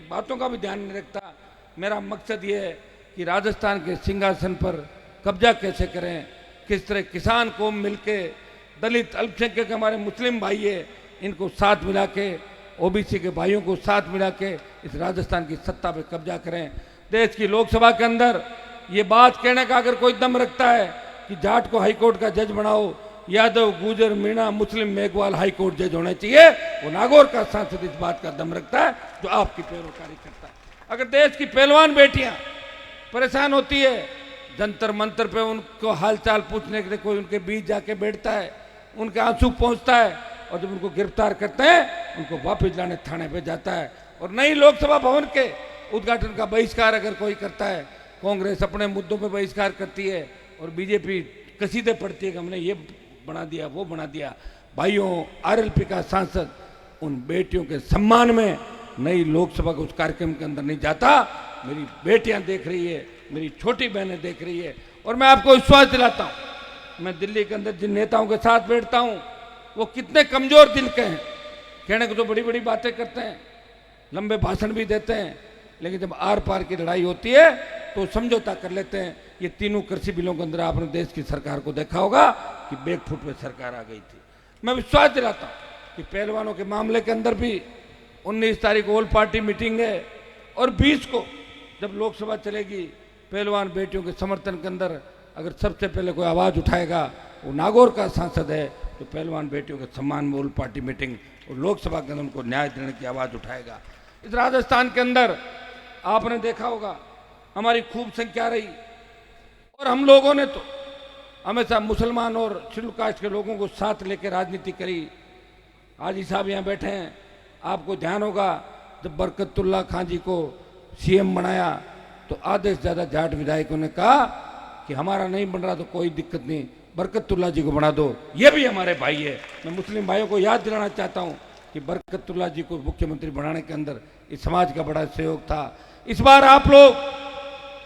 बातों का भी ध्यान नहीं रखता। मेरा मकसद ये है कि राजस्थान के सिंहासन पर कब्जा कैसे करें, किस तरह किसान कौम मिलके, दलित अल्पसंख्यक हमारे मुस्लिम भाई है, इनको साथ मिला के, ओबीसी के भाइयों को साथ मिला के इस राजस्थान की सत्ता पे कब्जा करें। देश की लोकसभा के अंदर ये बात कहने का अगर कोई दम रखता है कि जाट को हाईकोर्ट का जज बनाओ, यादव, गुजर, मीणा, मुस्लिम, मेघवाल हाईकोर्ट जज होने चाहिए, वो नागौर का सांसद इस बात का दम रखता है जो आपकी पैरोकारी करता है। अगर देश की पहलवान बेटियां परेशान होती है, जंतर मंतर पे उनको हालचाल पूछने के लिए कोई उनके बीच जाके बैठता है, उनके आंसू पहुंचता है, और जब उनको गिरफ्तार करते हैं उनको वापस लाने थाने पे जाता है। और नई लोकसभा भवन के उद्घाटन का बहिष्कार अगर कोई करता है, कांग्रेस अपने मुद्दों पे बहिष्कार करती है और बीजेपी कसीदे पड़ती है कि हमने ये बना दिया, वो बना दिया। भाइयों, आरएलपी का सांसद उन बेटियों के सम्मान में नई लोकसभा के उस कार्यक्रम के अंदर नहीं जाता। मेरी बेटियां देख रही है, मेरी छोटी बहनें देख रही है, और मैं आपको विश्वास दिलाता हूं, मैं दिल्ली के अंदर जिन नेताओं के साथ बैठता हूं, वो कितने कमजोर दिल के हैं। कहने को तो बड़ी बड़ी बातें करते हैं, लंबे भाषण भी देते हैं, लेकिन जब आर पार की लड़ाई होती है तो समझौता कर लेते हैं। ये तीनों कृषि बिलों के अंदर आपने देश की सरकार को देखा होगा कि बैकफुट पे सरकार आ गई थी। मैं विश्वास दिलाता हूँ कि पहलवानों के मामले के अंदर भी 19 तारीख ऑल पार्टी मीटिंग है और 20 को जब लोकसभा चलेगी, पहलवान बेटियों के समर्थन के अंदर अगर सबसे पहले कोई आवाज़ उठाएगा वो नागौर का सांसद है, तो पहलवान बेटियों के सम्मान में ऑल पार्टी मीटिंग और लोकसभा के अंदर उनको न्याय देने की आवाज़ उठाएगा। इस राजस्थान के अंदर आपने देखा होगा हमारी खूब संख्या रही और हम लोगों ने तो हमेशा मुसलमान और शेड्यूल कास्ट के लोगों को साथ लेकर राजनीति करी। हाजी साहब यहाँ बैठे हैं, आपको ध्यान होगा जब बरकतुल्ला खान जी को सीएम बनाया तो आधे से ज़्यादा जाट विधायकों ने कहा कि हमारा नहीं बन रहा तो कोई दिक्कत नहीं, बरकतुल्ला जी को बना दो, ये भी हमारे भाई है। मैं मुस्लिम भाइयों को याद दिलाना चाहता हूँ कि बरकतुल्ला जी को मुख्यमंत्री बनाने के अंदर इस समाज का बड़ा सहयोग था। इस बार आप लोग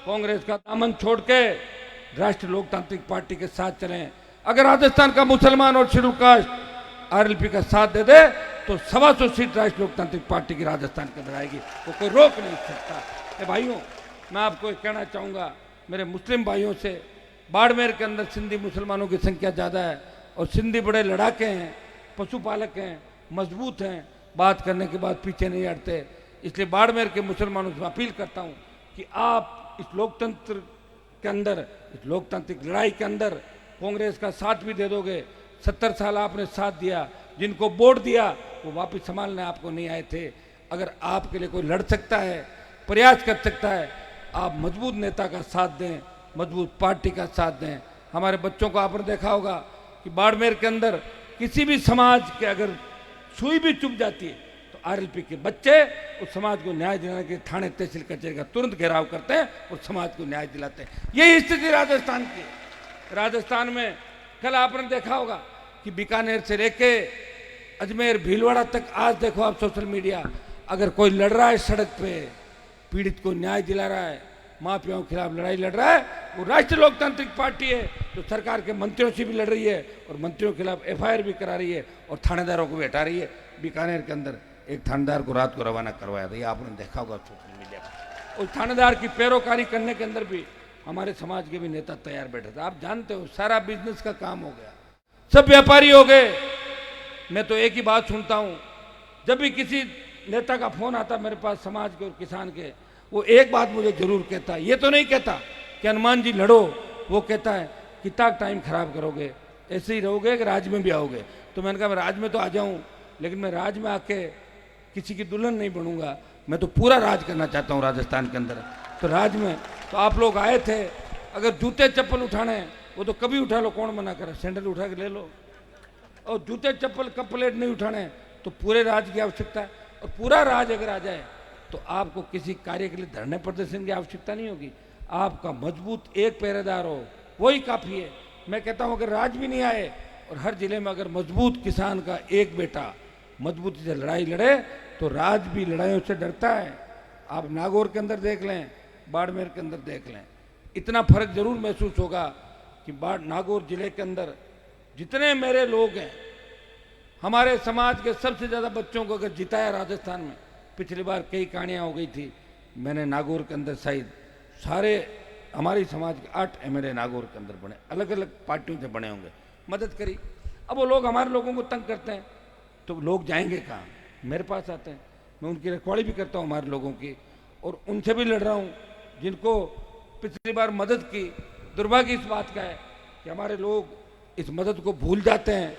कांग्रेस का दामन छोड़ के राष्ट्रीय लोकतांत्रिक पार्टी के साथ चलें। अगर राजस्थान का मुसलमान और शेड्यूल कास्ट आरएलपी का साथ दे दे तो 125 सीट राष्ट्रीय लोकतांत्रिक पार्टी की राजस्थान के अंदर आएगी, वो कोई रोक नहीं सकता। भाइयों, मैं आपको एक कहना चाहूँगा, मेरे मुस्लिम भाइयों से, बाड़मेर के अंदर सिंधी मुसलमानों की संख्या ज़्यादा है और सिंधी बड़े लड़ाके हैं, पशुपालक हैं, मजबूत हैं, बात करने के बाद पीछे नहीं हटते। इसलिए बाड़मेर के मुसलमानों से अपील करता हूँ कि आप इस लोकतंत्र के अंदर, इस लोकतांत्रिक लड़ाई के अंदर कांग्रेस का साथ भी दे दोगे। 70 साल आपने साथ दिया, जिनको वोट दिया वो वापस संभालने आपको नहीं आए थे। अगर आपके लिए कोई लड़ सकता है, प्रयास कर सकता है, आप मजबूत नेता का साथ दें, मजबूत पार्टी का साथ दें। हमारे बच्चों को आपने देखा होगा कि बाड़मेर के अंदर किसी भी समाज के अगर सुई भी चुभ जाती है तो आरएलपी के बच्चे उस समाज को न्याय दिलाने के थाने तहसील कचहरी का तुरंत घेराव करते हैं और समाज को न्याय दिलाते हैं। यही स्थिति राजस्थान की। राजस्थान में कल आपने देखा होगा कि बीकानेर से लेके अजमेर भीलवाड़ा तक, आज देखो आप सोशल मीडिया, अगर कोई लड़ रहा है सड़क पे, पीड़ित को न्याय दिला रहा है, माफियाओं के खिलाफ लड़ाई लड़ रहा है, वो राष्ट्रीय लोकतांत्रिक पार्टी है जो सरकार के मंत्रियों से भी लड़ रही है और मंत्रियों के खिलाफ एफआईआर भी करा रही है और थानेदारों को भी हटा रही है। बीकानेर के अंदर एक थानेदार को रात को रवाना करवाया था, ये आपने देखा होगा सोशल मीडिया पर। उस थानेदार की पैरोकारी करने के अंदर भी हमारे समाज के भी नेता तैयार बैठे थे। आप जानते हो सारा बिजनेस का काम हो गया, सब व्यापारी हो गए। मैं तो एक ही बात सुनता हूँ, जब भी किसी नेता का फोन आता मेरे पास समाज के और किसान के, वो एक बात मुझे जरूर कहता है, ये तो नहीं कहता कि हनुमान जी लड़ो, वो कहता है कितना टाइम खराब करोगे, ऐसे ही रहोगे कि राज में भी आओगे। तो मैंने कहा मैं राज में तो आ जाऊं, लेकिन मैं राज में आके किसी की दुल्हन नहीं बनूंगा, मैं तो पूरा राज करना चाहता हूं राजस्थान के अंदर। तो राज में तो आप लोग आए थे, अगर जूते चप्पल उठाने हैं वो तो कभी उठा लो, कौन मना करे, सैंडल उठा के ले लो। और जूते चप्पल कप प्लेट नहीं उठाने तो पूरे राज की आवश्यकता है। और पूरा राज अगर आ जाए तो आपको किसी कार्य के लिए धरने प्रदर्शन की आवश्यकता नहीं होगी, आपका मजबूत एक पहरेदार हो वही काफ़ी है। मैं कहता हूं अगर राज भी नहीं आए और हर जिले में अगर मजबूत किसान का एक बेटा मजबूती से लड़ाई लड़े तो राज भी लड़ाइयों से डरता है। आप नागौर के अंदर देख लें, बाड़मेर के अंदर देख लें, इतना फर्क जरूर महसूस होगा कि नागौर जिले के अंदर जितने मेरे लोग हैं, हमारे समाज के सबसे ज़्यादा बच्चों को अगर जिताया राजस्थान में, पिछली बार कई कहानियाँ हो गई थी, मैंने नागौर के अंदर शायद सारे हमारी समाज के 8 एमएलए नागौर के अंदर बने, अलग अलग पार्टियों से बने होंगे, मदद करी। अब वो लोग हमारे लोगों को तंग करते हैं तो लोग जाएंगे कहाँ, मेरे पास आते हैं, मैं उनकी रखवाली भी करता हूँ हमारे लोगों की, और उनसे भी लड़ रहा हूँ जिनको पिछली बार मदद की। दुर्भाग्य इस बात का है कि हमारे लोग इस मदद को भूल जाते हैं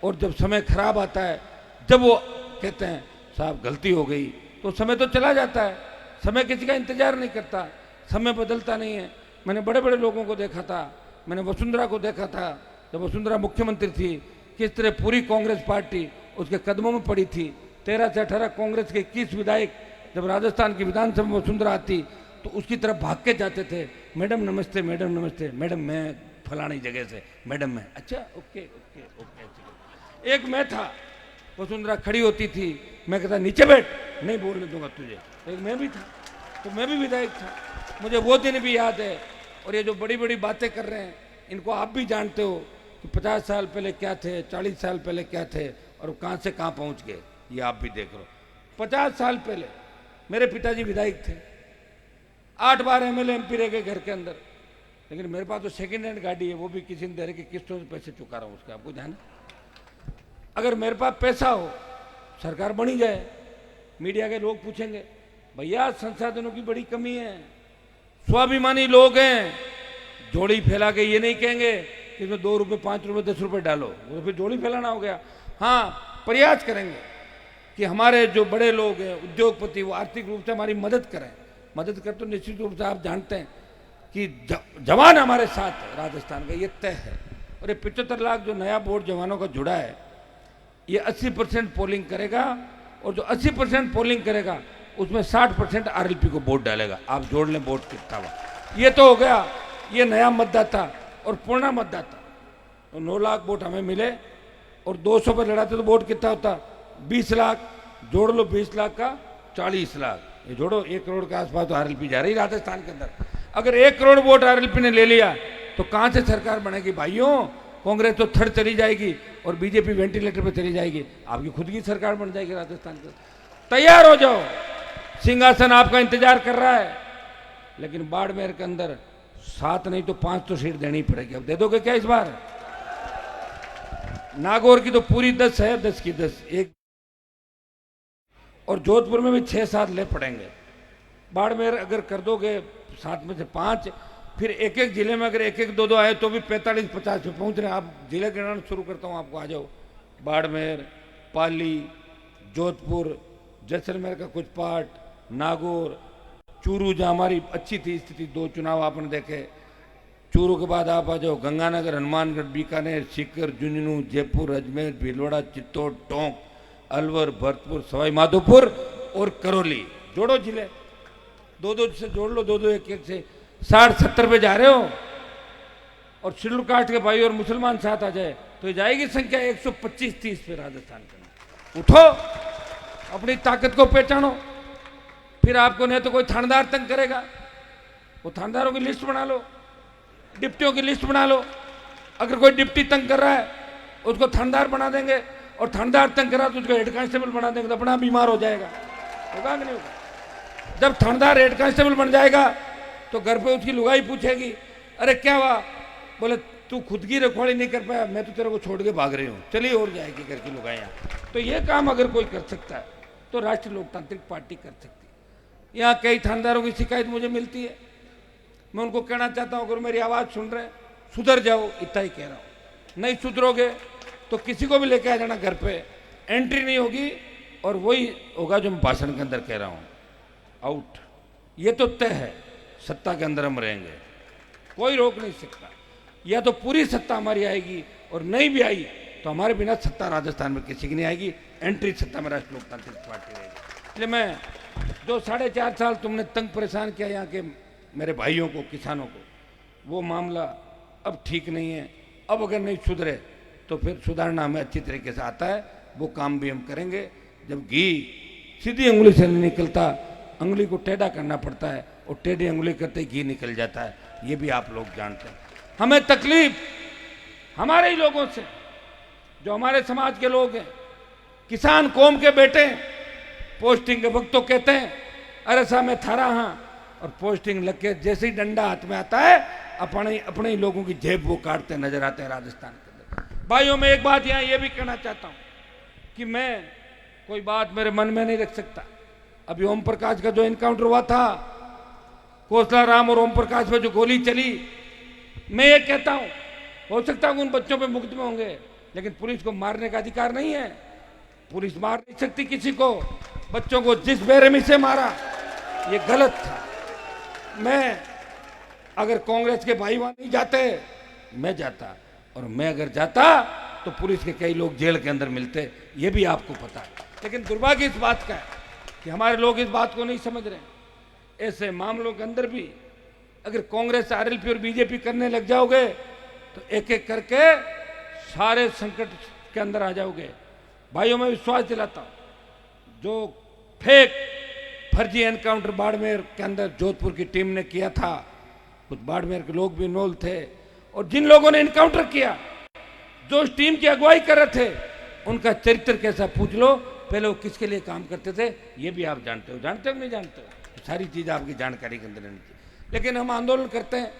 और जब समय खराब आता है, जब वो कहते हैं साहब गलती हो गई, तो समय तो चला जाता है, समय किसी का इंतजार नहीं करता, समय बदलता नहीं है। मैंने बड़े बड़े लोगों को देखा था, मैंने वसुंधरा को देखा था, जब वसुंधरा मुख्यमंत्री थी किस तरह पूरी कांग्रेस पार्टी उसके कदमों में पड़ी थी। 13 से 18 कांग्रेस के 21 विधायक जब राजस्थान की विधानसभा में वसुंधरा आती तो उसकी तरफ भाग के जाते थे, मैडम नमस्ते, मैडम नमस्ते, मैडम मैं फलानी जगह से, मैडम मैं, अच्छा ओके ओके ओके। एक मैं था, वसुंधरा खड़ी होती थी, मैं कहता नीचे बैठ, नहीं बोलने दूंगा तुझे। एक मैं भी था, तो मैं भी विधायक था, मुझे वो दिन भी याद है। और ये जो बड़ी बड़ी बातें कर रहे हैं, इनको आप भी जानते हो कि कि 50 साल पहले क्या थे, 40 साल पहले क्या थे और कहाँ से कहाँ पहुँच गए, ये आप भी देख लो। 50 साल पहले मेरे पिताजी विधायक थे, 8 बार एमएलए एमपी रह गए घर के अंदर, लेकिन मेरे पास तो सेकेंड हैंड गाड़ी है, वो भी किसी ने दे रही किस्तों से पैसे चुका रहा हूँ उसके, आपको ध्यान है। अगर मेरे पास पैसा हो, सरकार बनी जाए, मीडिया के लोग पूछेंगे भैया संसाधनों की बड़ी कमी है, स्वाभिमानी लोग हैं, जोड़ी फैला के ये नहीं कहेंगे कि इसमें 2 रुपये 5 रुपये 10 रुपये डालो, वो फिर जोड़ी फैलाना हो गया। हाँ, प्रयास करेंगे कि हमारे जो बड़े लोग हैं, उद्योगपति, वो आर्थिक रूप से हमारी मदद करें। मदद कर तो निश्चित रूप से आप जानते हैं कि जवान हमारे साथ है राजस्थान का, ये तय है। और ये 75 लाख जो नया बोर्ड जवानों का जुड़ा है, ये 80% पोलिंग करेगा, और जो 80% पोलिंग करेगा उसमें 60% आरएलपी को वोट डालेगा। आप जोड़ लें वोट कितना हुआ। ये तो हो गया, ये नया मतदाता और पूर्णा मतदाता। तो 9 लाख वोट हमें मिले और 200 पर लड़ाते तो वोट कितना होता, 20 लाख। जोड़ लो 20 लाख का 40 लाख, ये जोड़ो 1 करोड़ के आसपास तो आरएलपी जा रही राजस्थान के अंदर। अगर 1 करोड़ वोट आरएलपी ने ले लिया तो कहां से सरकार बनेगी भाइयों? कांग्रेस तो थर्ड चली जाएगी और बीजेपी वेंटिलेटर पे चली जाएगी, आपकी खुद की सरकार बन जाएगी राजस्थान के। तैयार हो जाओ, सिंहासन आपका इंतजार कर रहा है। लेकिन बाड़मेर के अंदर 7 नहीं तो 5 तो सीट देनी पड़ेगी। अब दे दोगे क्या इस बार? नागौर की तो पूरी 10 है, 10 की 10 एक, और जोधपुर में भी 6-7 ले पड़ेंगे। बाड़मेर अगर कर दोगे 7 में से 5, फिर एक एक जिले में अगर 1-1, 2-2 आए तो भी 45-50 पे पहुंच रहे हैं। आप जिले गिनाना शुरू करता हूं, आपको आ जाओ। बाड़मेर, पाली, जोधपुर, जैसलमेर का कुछ पार्ट, नागौर, चूरू जहाँ हमारी अच्छी थी स्थिति, 2 चुनाव आपने देखे। चूरू के बाद आप आ जाओ गंगानगर, हनुमानगढ़, बीकानेर, सीकर, झुंझुनू, जयपुर, अजमेर, भीलवाड़ा, चित्तौड़, टोंक, अलवर, भरतपुर, सवाई माधोपुर और करौली। जोड़ो जिले, 2-2 से जोड़ लो, 2-2 1-1 से 60-70 पे जा रहे हो। और शेड्यूल कास्ट के भाई और मुसलमान साथ आ जाए तो जाएगी संख्या 125-30 पे राजस्थान के। उठो, अपनी ताकत को पहचानो, फिर आपको नहीं तो कोई थानेदार तंग करेगा, वो थानेदारों की लिस्ट बना लो, डिप्टियों की लिस्ट बना लो। अगर कोई डिप्टी तंग कर रहा है उसको थानेदार बना देंगे, और थानेदार तंग कर रहा है तो उसको हेड कांस्टेबल बना देंगे, तो अपना बीमार हो जाएगा। होगा कि नहीं होगा? जब थानेदार हेड कांस्टेबल बन जाएगा तो घर पे उसकी लुगाई पूछेगी, अरे क्या हुआ? बोले तू खुद की रखवाली नहीं कर पाया, मैं तो तेरे को छोड़ के भाग रही हूँ, चलिए और जाएगी घर की लुगाइयाँ। तो ये काम अगर कोई कर सकता है तो राष्ट्रीय लोकतांत्रिक पार्टी कर सकती है। यहाँ कई थानेदारों की शिकायत मुझे मिलती है, मैं उनको कहना चाहता हूँ अगर मेरी आवाज़ सुन रहे सुधर जाओ, इतना ही कह रहा हूँ। नहीं सुधरोगे तो किसी को भी लेके आ जाना घर पे, एंट्री नहीं होगी और वही होगा जो मैं भाषण के अंदर कह रहा हूँ, आउट। ये तो तय है, सत्ता के अंदर हम रहेंगे, कोई रोक नहीं सकता। या तो पूरी सत्ता हमारी आएगी और नहीं भी आई तो हमारे बिना सत्ता राजस्थान में किसी की नहीं आएगी। एंट्री सत्ता में राष्ट्रीय लोकतांत्रिक पार्टी रहेगी। इसलिए मैं जो 4.5 साल तुमने तंग परेशान किया यहाँ के मेरे भाइयों को, किसानों को, वो मामला अब ठीक नहीं है। अब अगर नहीं सुधरे तो फिर सुधारना हमें अच्छी तरीके से आता है, वो काम भी हम करेंगे। जब घी सीधी उंगली से नहीं निकलता, उंगली को टेढ़ा करना पड़ता है, और टेढ़ी उंगली करते ही घी निकल जाता है, ये भी आप लोग जानते हैं। हमें तकलीफ हमारे ही लोगों से, जो हमारे समाज के लोग हैं, किसान कौम के बेटे, पोस्टिंग के वक्त तो कहते हैं अरे साहब मैं थारा हाँ, और पोस्टिंग लग के जैसे ही डंडा हाथ में आता है अपने ही लोगों की जेब वो काटते नजर आते हैं राजस्थान के अंदर। भाइयों मैं एक बात यहाँ ये भी कहना चाहता हूँ कि मैं कोई बात मेरे मन में नहीं रख सकता। अभी ओम प्रकाश का जो एनकाउंटर हुआ था, कोसला राम और ओम प्रकाश में जो गोली चली, मैं ये कहता हूं हो सकता है उन बच्चों पे मुकदमे होंगे, लेकिन पुलिस को मारने का अधिकार नहीं है। पुलिस मार नहीं सकती किसी को। बच्चों को जिस बेरहमी से मारा ये गलत था। मैं अगर कांग्रेस के भाई वहां नहीं जाते, मैं जाता, और मैं अगर जाता तो पुलिस के कई लोग जेल के अंदर मिलते, ये भी आपको पता है। लेकिन दुर्भाग्य इस बात का है कि हमारे लोग इस बात को नहीं समझ रहे। ऐसे मामलों के अंदर भी अगर कांग्रेस, आरएलपी और बीजेपी करने लग जाओगे तो एक एक करके सारे संकट के अंदर आ जाओगे। भाइयों मैं विश्वास दिलाता हूं, जो फेक फर्जी एनकाउंटर बाड़मेर के अंदर जोधपुर की टीम ने किया था, कुछ बाड़मेर के लोग भी इन्वॉल्व थे, और जिन लोगों ने एनकाउंटर किया जो उस टीम की अगुवाई कर रहे थे उनका चरित्र कैसा पूछ लो, पहले वो किसके लिए काम करते थे ये भी आप जानते हो नहीं जानते हो, सारी चीज़ आपकी जानकारी के अंदर रहनी चाहिए। लेकिन हम आंदोलन करते हैं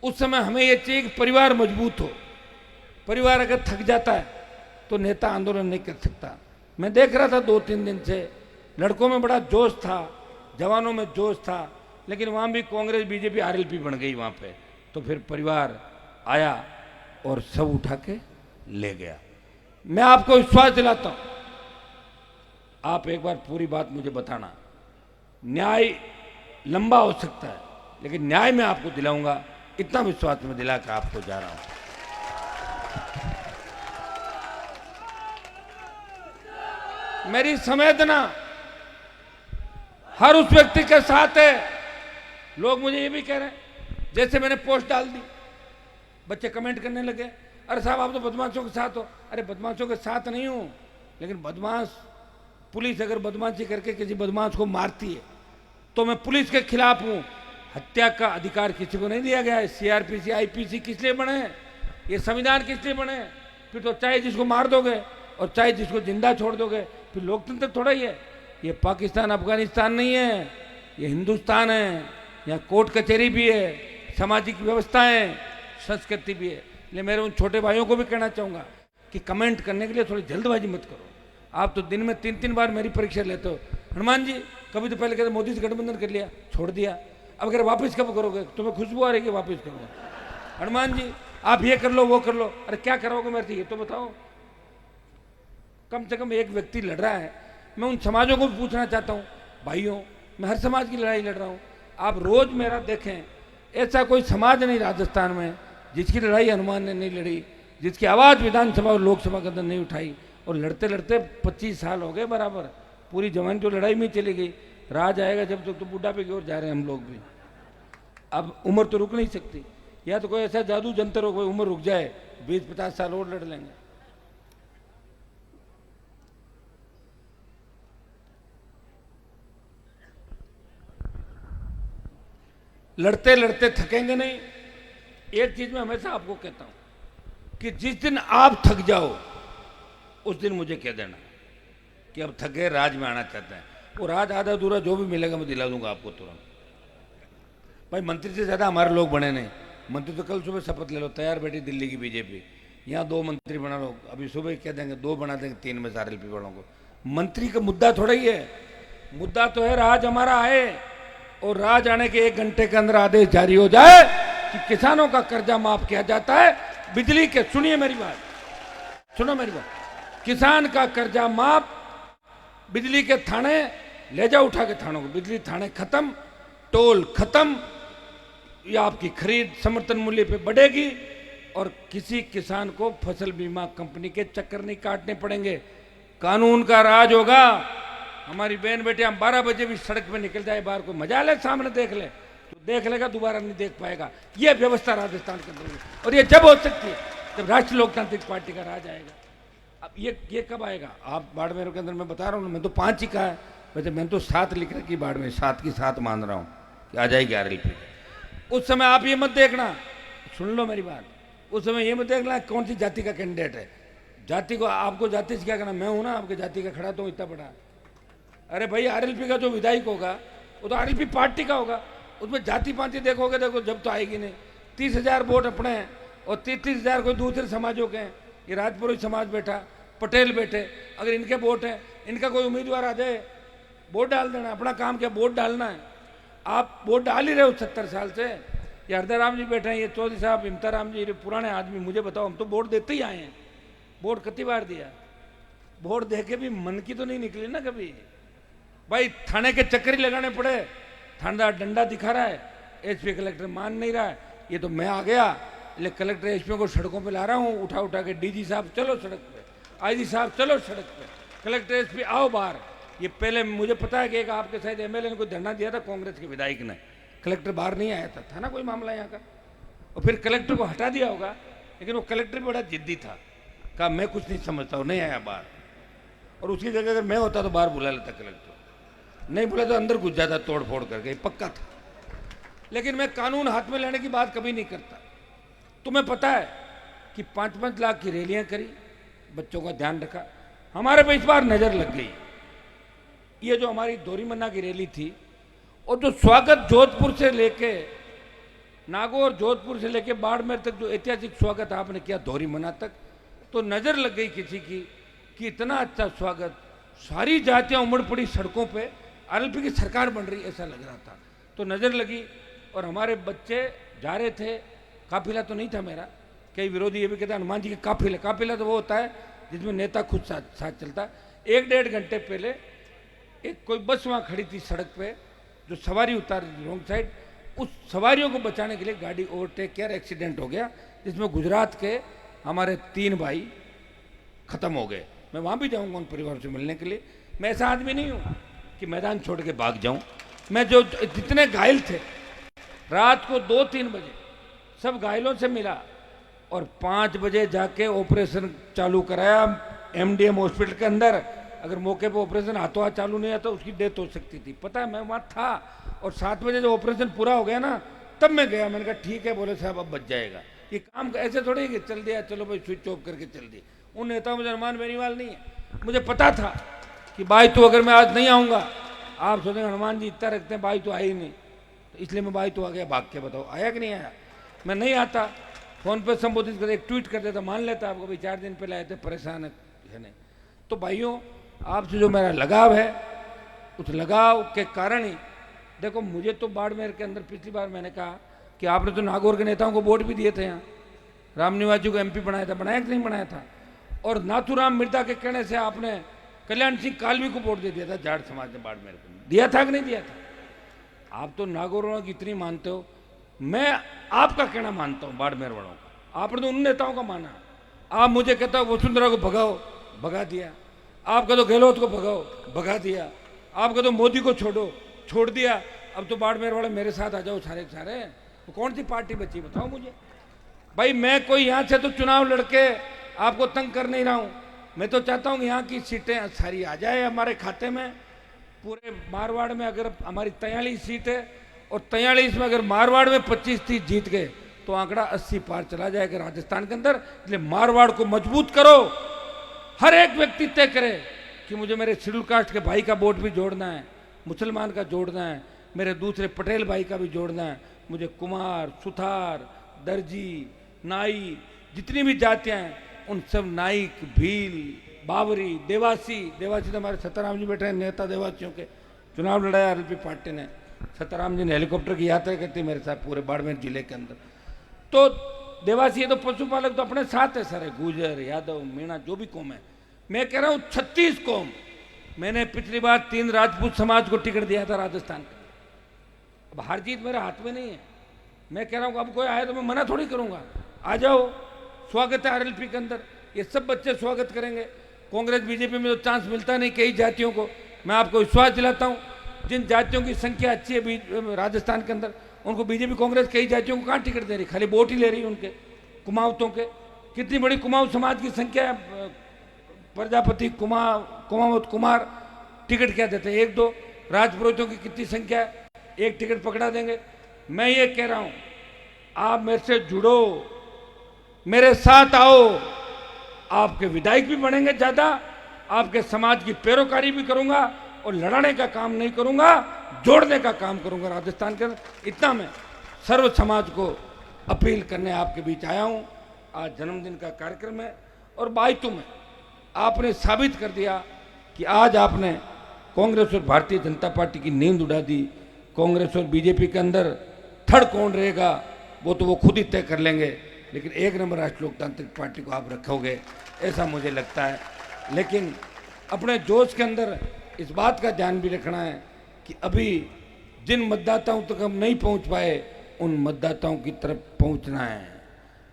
उस समय हमें ये चाहिए कि परिवार मजबूत हो। परिवार अगर थक जाता है तो नेता आंदोलन नहीं कर सकता। मैं देख रहा था 2-3 दिन से लड़कों में बड़ा जोश था, जवानों में जोश था, लेकिन वहाँ भी कांग्रेस बीजेपी आरएलपी बन गई वहाँ पे। तो फिर परिवार आया और सब उठा के ले गया। मैं आपको विश्वास दिलाता हूं, आप एक बार पूरी बात मुझे बताना। न्याय लंबा हो सकता है लेकिन न्याय मैं आपको दिलाऊंगा, इतना विश्वास मैं दिला कर आपको जा रहा हूं। मेरी संवेदना हर उस व्यक्ति के साथ है। लोग मुझे ये भी कह रहे हैं, जैसे मैंने पोस्ट डाल दी बच्चे कमेंट करने लगे, अरे साहब आप तो बदमाशों के साथ हो। अरे बदमाशों के साथ नहीं हूं, लेकिन बदमाश, पुलिस अगर बदमाशी करके किसी बदमाश को मारती है तो मैं पुलिस के खिलाफ हूं। हत्या का अधिकार किसी को नहीं दिया गया है। सीआरपीसी आईपीसी किस लिए बने हैं, ये संविधान किस लिए बने हैं? फिर तो चाहे जिसको मार दोगे और चाहे जिसको जिंदा छोड़ दोगे, फिर लोकतंत्र थोड़ा ही है। ये पाकिस्तान अफगानिस्तान नहीं है, ये हिंदुस्तान है। यहाँ कोर्ट कचहरी भी है, सामाजिक व्यवस्था है, संस्कृति भी है। इसलिए मेरे उन छोटे भाइयों को भी कहना चाहूँगा कि कमेंट करने के लिए थोड़ी जल्दबाजी मत करो। आप तो दिन में 3-3 बार मेरी परीक्षा लेते हो। हनुमान जी कभी तो पहले कहते मोदी से गठबंधन कर लिया, छोड़ दिया, अब अगर वापस कब करोगे? तुम्हें खुशबू आ रही है वापस करोगे? हनुमान जी आप ये कर लो वो कर लो, अरे क्या करोगे मेरे से ये तो बताओ। कम से कम एक व्यक्ति लड़ रहा है। मैं उन समाजों को भी पूछना चाहता हूँ, भाइयों मैं हर समाज की लड़ाई लड़ रहा हूँ, आप रोज मेरा देखें। ऐसा कोई समाज नहीं राजस्थान में जिसकी लड़ाई हनुमान ने नहीं लड़ी, जिसकी आवाज़ विधानसभा और लोकसभा के अंदर नहीं उठाई। और लड़ते लड़ते 25 साल हो गए बराबर, पूरी जवानी तो लड़ाई में चली गई। राज आएगा जब तक तो बुढ़ापे की ओर जा रहे हैं हम लोग भी। अब उम्र तो रुक नहीं सकती, या तो कोई ऐसा जादू जंतर हो कोई उम्र रुक जाए, 20-50 साल और लड़ लेंगे। लड़ते लड़ते थकेंगे नहीं। एक चीज मैं हमेशा आपको कहता हूं कि जिस दिन आप थक जाओ उस दिन मुझे कह देना कि अब थके, राज में आना चाहते हैं। वो राज आधा अधूरा जो भी मिलेगा मैं दिला दूंगा आपको तुरंत। भाई मंत्री से ज्यादा हमारे लोग बने नहीं। मंत्री तो कल सुबह शपथ ले लो, तैयार बैठी दिल्ली की बीजेपी, यहाँ 2 मंत्री बना लो, अभी सुबह कह देंगे 2 बना देंगे, 3 में आरएलपी वालों को। मंत्री का मुद्दा थोड़ा ही है, मुद्दा तो है राज हमारा आए और राज आने के 1 घंटे के अंदर आदेश जारी हो जाए कि किसानों का कर्जा माफ किया जाता है। बिजली के, सुनिए मेरी बात, सुनो मेरी बात, किसान का कर्जा माफ, बिजली के थाने ले जाओ उठा के थानों को, बिजली थाने खत्म, टोल खत्म, या आपकी खरीद समर्थन मूल्य पे बढ़ेगी और किसी किसान को फसल बीमा कंपनी के चक्कर नहीं काटने पड़ेंगे। कानून का राज होगा। हमारी बहन बेटे हम 12 बजे भी सड़क पे निकल जाए बाहर, को मजा ले, सामने देख ले तो देख लेगा, दोबारा नहीं देख पाएगा। ये व्यवस्था राजस्थान के अंदर, और ये जब हो सकती है जब राष्ट्रीय लोकतांत्रिक पार्टी का राज आएगा। अब ये कब आएगा? आप बाड़मेर के अंदर, मैं बता रहा हूँ, मैं तो 5 ही कहा है, वैसे मैंने तो 7 लिख रखी बाड़मेर, 7 की 7 मान रहा हूँ कि आ जाएगी आरएलपी। उस समय आप ये मत देखना, सुन लो मेरी बात, उस समय ये मत देखना कौन सी जाति का कैंडिडेट है। जाति को, आपको जाति से क्या करना, मैं हूं ना आपके जाति का खड़ा, तो इतना बड़ा। अरे भाई आरएलपी का जो विधायक होगा वो तो आरएलपी पार्टी का होगा, उसमें जाति पाति देखोगे, देखो जब तो आएगी नहीं। 30,000 वोट अपने हैं और 33,000 कोई दूसरे समाजों के हैं। ये राजपुरोहित समाज बैठा, पटेल बैठे, अगर इनके वोट हैं, इनका कोई उम्मीदवार आ जाए, वोट डाल देना। अपना काम क्या, वोट डालना है। आप वोट डाल ही रहे हो 70 साल से। ये हरदराम जी बैठे हैं, ये चौधरी साहब, इम्ताराम जी, पुराने आदमी, मुझे बताओ, हम तो वोट देते ही आए हैं। वोट कितनी बार दिया? वोट दे के भी मन की तो नहीं निकली ना कभी। भाई थाने के चक्कर ही लगाने पड़े, थानेदार डंडा दिखा रहा है, एसपी कलेक्टर मान नहीं रहा है। ये तो मैं आ गया, इसलिए कलेक्टर एसपी को सड़कों पे ला रहा हूँ, उठा उठा के, डीजी साहब चलो सड़क पे, आईजी साहब चलो सड़क पे, कलेक्टर एसपी आओ बाहर। ये पहले मुझे पता है कि एक आपके शायद एमएलए ने कोई धरना दिया था, कांग्रेस के विधायक ने, कलेक्टर बाहर नहीं आया था ना कोई मामला यहाँ का, और फिर कलेक्टर को हटा दिया होगा। लेकिन वो कलेक्टर बड़ा जिद्दी था, कहा मैं कुछ नहीं समझता हूँ, नहीं आया बाहर। और उसकी जगह अगर मैं होता तो बाहर बुला लेता कलेक्टर, नहीं बुला तो अंदर घुस जाता तोड़ फोड़ करके, पक्का था। लेकिन मैं कानून हाथ में लेने की बात कभी नहीं करता। तुम्हें पता है कि 5-5 लाख की रैलियां करी, बच्चों का ध्यान रखा, हमारे पे इस बार नजर लग गई। ये जो हमारी दोरीमन्ना की रैली थी और जो स्वागत जोधपुर से लेके नागौर, जोधपुर से लेके बाड़मेर तक जो ऐतिहासिक स्वागत आपने किया दोरीमन्ना तक, तो नजर लग गई किसी की कि इतना अच्छा स्वागत, सारी जातियां उमड़ पड़ी सड़कों पे, आरएलपी की सरकार बन रही ऐसा लग रहा था, तो नजर लगी। और हमारे बच्चे जा रहे थे, काफिला तो नहीं था मेरा, कई विरोधी ये भी कहते हैं हनुमान जी के काफिले, काफिला तो वो होता है जिसमें नेता खुद साथ चलता है। 1-1.5 घंटे पहले एक कोई बस वहाँ खड़ी थी सड़क पे, जो सवारी उतार रही रॉन्ग साइड, उस सवारियों को बचाने के लिए गाड़ी ओवरटेक किया, एक्सीडेंट हो गया, जिसमें गुजरात के हमारे 3 भाई खत्म हो गए। मैं वहाँ भी जाऊँगा उन परिवारों से मिलने के लिए। मैं ऐसा आदमी नहीं हूँ कि मैदान छोड़ के भाग जाऊँ। मैं जो जितने घायल थे, रात को 2-3 बजे सब घायलों से मिला और 5 बजे जाके ऑपरेशन चालू कराया एमडीएम हॉस्पिटल के अंदर। अगर मौके पर ऑपरेशन हाथों हाथ चालू नहीं है तो उसकी डेथ हो सकती थी, पता है, मैं वहाँ था। और 7 बजे जब ऑपरेशन पूरा हो गया ना, तब मैं गया। मैंने कहा ठीक है, बोले साहब अब बच जाएगा। ये काम ऐसे थोड़े कि चल दिया, चलो भाई स्विच ऑफ करके चल दी। उन नेताओं में हनुमान बेनीवाल नहीं है। मुझे पता था कि भाई तो अगर मैं आज नहीं आऊँगा, आप सोचेंगे हनुमान जी इतना रखते हैं, भाई तो आए ही नहीं, तो इसलिए मैं भाई तो आ गया भाग के। बताओ आया कि नहीं आया? मैं नहीं आता, फोन पे संबोधित कर, एक ट्वीट कर देता, मान लेता आपको भाई 4 दिन पहले आए थे, परेशान है नहीं। तो भाइयों, आपसे जो मेरा लगाव है, उस लगाव के कारण ही देखो, मुझे तो बाड़मेर के अंदर पिछली बार मैंने कहा कि आपने तो नागौर के नेताओं को वोट भी दिए थे, यहाँ रामनिवास जी को एमपी बनाया था, बनाया कि नहीं बनाया था? और नाथूराम मिर्जा के कहने से आपने कल्याण सिंह कालवी को वोट दे दिया था, जाट समाज ने बाड़मेर को दिया था कि नहीं दिया था? आप तो नागौर वालों की इतनी मानते हो, मैं आपका कहना मानता हूँ बाड़मेर वालों का। आपने तो उन नेताओं का माना। आप मुझे कहता हो वसुंधरा को भगाओ, भगा दिया। आप कहते हो गहलोत को भगाओ, भगा दिया। आप कहते हो मोदी को छोड़ो, छोड़ दिया। अब तो बाड़मेर वाले मेरे साथ आ जाओ सारे के सारे। तो कौन सी पार्टी बची बताओ मुझे भाई। मैं कोई यहाँ से तो चुनाव लड़के आपको तंग कर नहीं रहा हूँ। मैं तो चाहता हूँ यहाँ की सीटें सारी आ जाए हमारे खाते में। पूरे मारवाड़ में अगर हमारी 43 सीट है और 43 में अगर मारवाड़ में 25-30 जीत गए तो आंकड़ा 80 पार चला जाएगा राजस्थान के अंदर। इसलिए मारवाड़ को मजबूत करो। हर एक व्यक्ति तय करे कि मुझे मेरे शेड्यूल कास्ट के भाई का वोट भी जोड़ना है, मुसलमान का जोड़ना है, मेरे दूसरे पटेल भाई का भी जोड़ना है। मुझे कुमार, सुथार, दर्जी, नाई, जितनी भी जातियां हैं उन सब, नाइक, भील, बावरी, देवासी तो हमारे सत्ताराम जी बैठे हैं, नेता देवासियों के चुनाव लड़ाया आरएलपी पार्टी ने। सत्ताराम जी ने हेलीकॉप्टर की यात्रा करती मेरे साथ पूरे बाड़मेर जिले के अंदर। तो देवासी है तो पशुपालक तो अपने साथ है सारे, गुजर, यादव, मीणा, जो भी कौम है। मैं कह रहा हूँ 36 कौम। मैंने पिछली बार 3 राजपूत समाज को टिकट दिया था राजस्थान का। अब हार जीत मेरे हाथ में नहीं है। मैं कह रहा हूँ अब कोई आए तो मैं मना थोड़ी करूंगा, आ जाओ, स्वागत है आरएलपी के अंदर। ये सब बच्चे स्वागत करेंगे। कांग्रेस बीजेपी में तो चांस मिलता नहीं कई जातियों को। मैं आपको विश्वास दिलाता हूँ, जिन जातियों की संख्या अच्छी है राजस्थान के अंदर, उनको बीजेपी कांग्रेस कई जातियों को कहाँ टिकट दे रही, खाली वोट ही ले रही है उनके कुमावतों के। कितनी बड़ी कुमाऊं समाज की संख्या है, प्रजापति, कुमावत, कुमार, टिकट क्या देते हैं? 1-2। राजपुरोहितों की कितनी संख्या है, 1 टिकट पकड़ा देंगे। मैं ये कह रहा हूं, आप मेरे से जुड़ो, मेरे साथ आओ। आपके विधायक भी बनेंगे ज्यादा, आपके समाज की पैरोकारी भी करूंगा और लड़ाने का काम नहीं करूंगा, जोड़ने का काम करूंगा राजस्थान के अंदर। इतना मैं सर्व समाज को अपील करने आपके बीच आया हूं। आज जन्मदिन का कार्यक्रम है और बाइतू में आपने साबित कर दिया कि आज आपने कांग्रेस और भारतीय जनता पार्टी की नींद उड़ा दी। कांग्रेस और बीजेपी के अंदर थर्ड कौन रहेगा वो तो वो खुद ही तय कर लेंगे, लेकिन 1 नंबर राष्ट्रीय लोकतांत्रिक पार्टी को आप रखोगे, ऐसा मुझे लगता है। लेकिन अपने जोश के अंदर इस बात का ध्यान भी रखना है कि अभी जिन मतदाताओं तक हम नहीं पहुंच पाए, उन मतदाताओं की तरफ पहुंचना है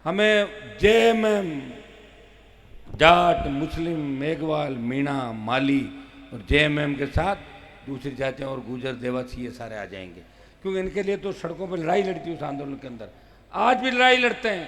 हमें। जेएमएम, जाट, मुस्लिम, मेघवाल, मीणा, माली और जेएमएम के साथ दूसरी जातियां और गुजर, देवासी, ये सारे आ जाएंगे, क्योंकि इनके लिए तो सड़कों पर लड़ाई लड़ती है उस आंदोलन के अंदर। आज भी लड़ाई लड़ते हैं।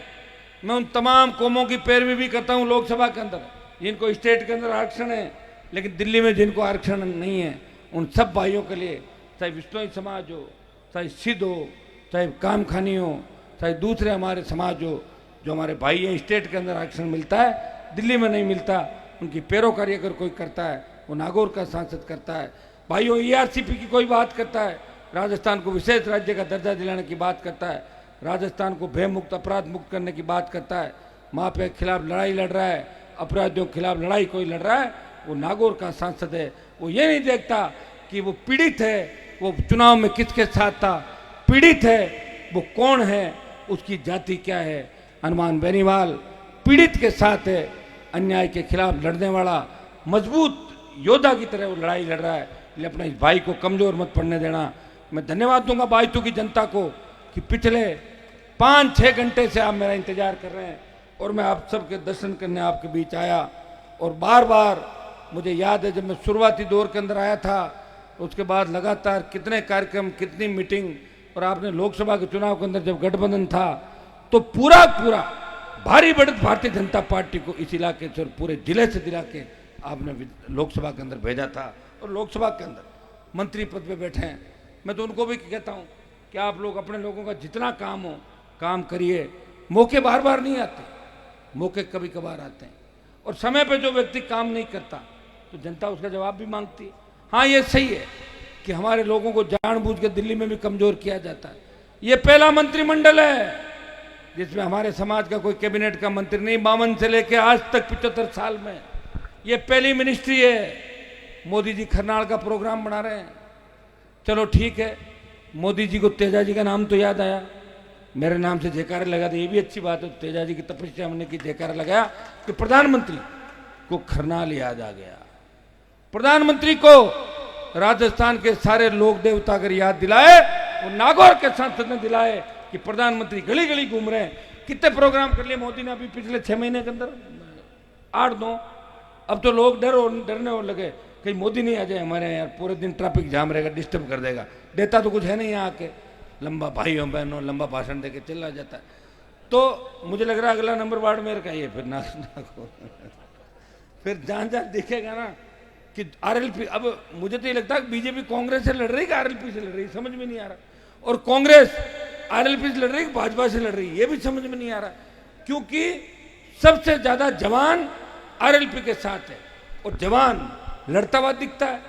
मैं उन तमाम कौमों की पैरवी भी करता हूं लोकसभा के अंदर, जिनको स्टेट के अंदर आरक्षण है लेकिन दिल्ली में जिनको आरक्षण नहीं है, उन सब भाइयों के लिए, चाहे विश्नोई समाज हो, चाहे सिद्ध हो, चाहे कामखानी हो, चाहे दूसरे हमारे समाज हो, जो हमारे भाई हैं स्टेट के अंदर आरक्षण मिलता है, दिल्ली में नहीं मिलता, उनकी पैरोकारी अगर कोई करता है वो नागौर का सांसद करता है। भाइयों ERCP की कोई बात करता है, राजस्थान को विशेष राज्य का दर्जा दिलाने की बात करता है, राजस्थान को भय मुक्त अपराध मुक्त करने की बात करता है, माफिया के खिलाफ लड़ाई लड़ रहा है, अपराधियों के खिलाफ लड़ाई कोई लड़ रहा है, वो नागौर का सांसद है। वो ये नहीं देखता कि वो पीड़ित है, वो चुनाव में किसके साथ था, पीड़ित है वो कौन है, उसकी जाति क्या है। हनुमान बेनीवाल पीड़ित के साथ है, अन्याय के खिलाफ लड़ने वाला मजबूत योद्धा की तरह वो लड़ाई लड़ रहा है। इसलिए अपने इस भाई को कमजोर मत पड़ने देना। मैं धन्यवाद दूंगा बायतू की जनता को कि पिछले 5-6 घंटे से आप मेरा इंतजार कर रहे हैं और मैं आप सबके दर्शन करने आपके बीच आया। और बार बार मुझे याद है जब मैं शुरुआती दौर के अंदर आया था, उसके बाद लगातार कितने कार्यक्रम, कितनी मीटिंग, और आपने लोकसभा के चुनाव के अंदर जब गठबंधन था तो पूरा भारी बढ़त भारतीय जनता पार्टी को इस इलाके से और पूरे जिले से दिला के आपने लोकसभा के अंदर भेजा था और लोकसभा के अंदर मंत्री पद पे बैठे हैं। मैं तो उनको भी कहता हूं कि आप लोग अपने लोगों का जितना काम हो काम करिए। मौके बार बार नहीं आते, मौके कभी कभार आते हैं, और समय पे जो व्यक्ति काम नहीं करता तो जनता उसका जवाब भी मांगती है। हाँ, ये सही है कि हमारे लोगों को जानबूझ के दिल्ली में भी कमजोर किया जाता है। ये पहला मंत्रिमंडल है जिसमें हमारे समाज का कोई कैबिनेट का मंत्री नहीं, 52 से लेके आज तक 75 साल में ये पहली मिनिस्ट्री है। मोदी जी खरनाल का प्रोग्राम बना रहे हैं, चलो ठीक है। मोदी जी को तेजा जी का नाम तो याद आया, मेरे नाम से जयकारा लगा दे, ये भी अच्छी बात है। तेजा जी की तपस्या हमने की, जयकारा लगाया कि प्रधानमंत्री को खरनाल याद आ गया। प्रधानमंत्री को राजस्थान के सारे लोक देवता अगर याद दिलाए, वो नागौर के सांसद ने दिलाए कि प्रधानमंत्री गली गली घूम रहे हैं। कितने प्रोग्राम कर लिए मोदी ने अभी पिछले 6 महीने के अंदर, 8-9। अब तो लोग डरने और लगे कहीं मोदी नहीं आ जाए हमारे यहाँ, यार पूरे दिन ट्रैफिक जाम रहेगा, डिस्टर्ब कर देगा। देता तो कुछ है नहीं, यहाँ आके लंबा भाइयों बहनों लंबा भाषण देके चला जाता है। तो मुझे लग रहा है अगला नंबर वार्ड मेयर का ही है, फिर ना फिर जहां जहां दिखेगा ना कि RLP, अब मुझे तो ये लगता है कि बीजेपी कांग्रेस से लड़ रही है कि RLP से लड़ रही है, समझ में नहीं आ रहा। और कांग्रेस RLP से लड़ रही है कि भाजपा से लड़ रही है, ये भी समझ में नहीं आ रहा, क्योंकि सबसे ज्यादा जवान RLP के साथ है और जवान लड़ता हुआ दिखता है।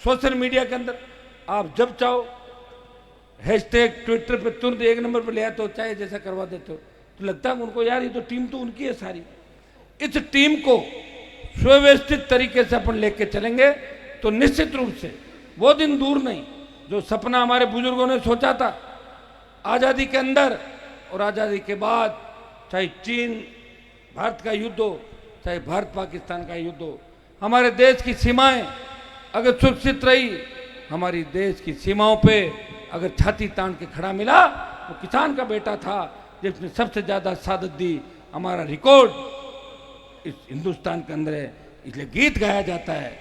सोशल मीडिया के अंदर आप जब चाहो हैशटैग ट्विटर पे तुरंत 1 नंबर पे ले आते हो, चाहे जैसा करवा देते हो, तो लगता है उनको यार ये तो टीम तो उनकी है सारी। इस टीम को सुव्यवस्थित तरीके से अपन लेके चलेंगे तो निश्चित रूप से वो दिन दूर नहीं जो सपना हमारे बुजुर्गों ने सोचा था आजादी के अंदर और आजादी के बाद, चाहे चीन भारत का युद्ध हो, चाहे भारत पाकिस्तान का युद्ध हो, हमारे देश की सीमाएं अगर सुरक्षित रही, हमारी देश की सीमाओं पे अगर छाती तान के खड़ा मिला, वो किसान का बेटा था जिसने सबसे ज्यादा शहादत दी। हमारा रिकॉर्ड इस हिंदुस्तान के अंदर है। इसलिए गीत गाया जाता है,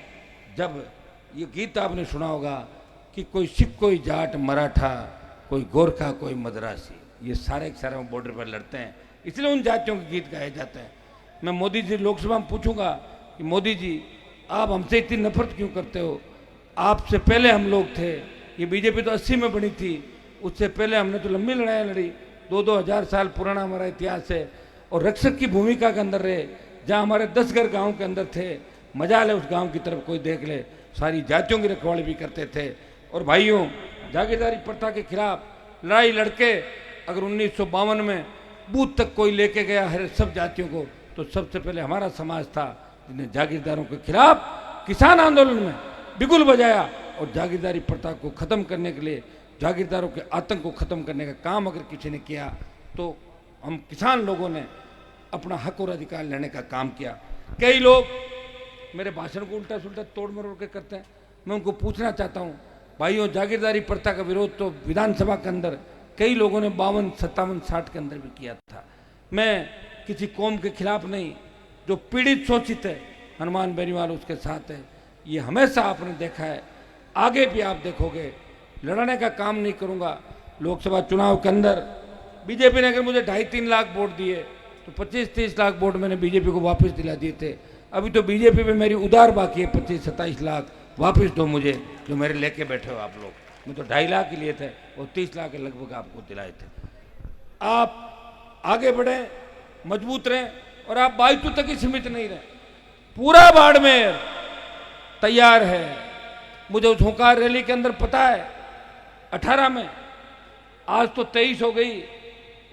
जब ये गीत आपने सुना होगा कि कोई सिख, कोई जाट, मराठा, कोई गोरखा, कोई मद्रासी, ये सारे के सारे बॉर्डर पर लड़ते हैं, इसलिए उन जातियों के गीत गाए जाते हैं। मैं मोदी जी लोकसभा में पूछूंगा कि मोदी जी आप हमसे इतनी नफरत क्यों करते हो? आपसे पहले हम लोग थे, ये बीजेपी तो 80 में बनी थी, उससे पहले हमने तो लंबी लड़ाई लड़ी, 2-2 हजार साल पुराना हमारा इतिहास है। और रक्षक की भूमिका के अंदर रहे, जहाँ हमारे 10 घर गाँव के अंदर थे, मजा ले उस गाँव की तरफ कोई देख ले, सारी जातियों की रखवाली भी करते थे। और भाइयों, जागीरदारी प्रथा के खिलाफ लड़ाई लड़के अगर 1952 में बूथ तक कोई लेके गया हर सब जातियों को, तो सबसे पहले हमारा समाज था जिन्हें जागीरदारों के खिलाफ किसान आंदोलन में बिगुल बजाया और जागीरदारी प्रथा को खत्म करने के लिए, जागीरदारों के आतंक को खत्म करने का काम अगर किसी ने किया तो हम किसान लोगों ने अपना हक और अधिकार लेने का काम किया। कई लोग मेरे भाषण को उल्टा सुल्टा तोड़ मरोड़ के करते हैं, मैं उनको पूछना चाहता हूँ भाइयों, जागीरदारी प्रथा का विरोध तो विधानसभा के अंदर कई लोगों ने 52, 57, 60 के अंदर भी किया था। मैं किसी कौम के खिलाफ नहीं, जो पीड़ित शोषित है, हनुमान बेनीवाल उसके साथ है, ये हमेशा आपने देखा है, आगे भी आप देखोगे। लड़ने का काम नहीं करूंगा। लोकसभा चुनाव के अंदर बीजेपी ने अगर मुझे 2.5-3 लाख वोट दिए तो 25-30 लाख वोट मैंने बीजेपी को वापस दिला दिए थे। अभी तो बीजेपी में मेरी उधार बाकी है, 25-27 लाख वापस दो मुझे, जो मेरे लेके बैठे हो आप लोग। मैं तो 2.5 लाख के लिए थे और 30 लाख के लगभग आपको दिलाए थे। आप आगे बढ़े, मजबूत रहें और आप बायतू तक ही सीमित नहीं रहें। पूरा बाड़मेर तैयार है। मुझे उस हुंकार रैली के अंदर पता है 18 में, आज तो 23 हो गई।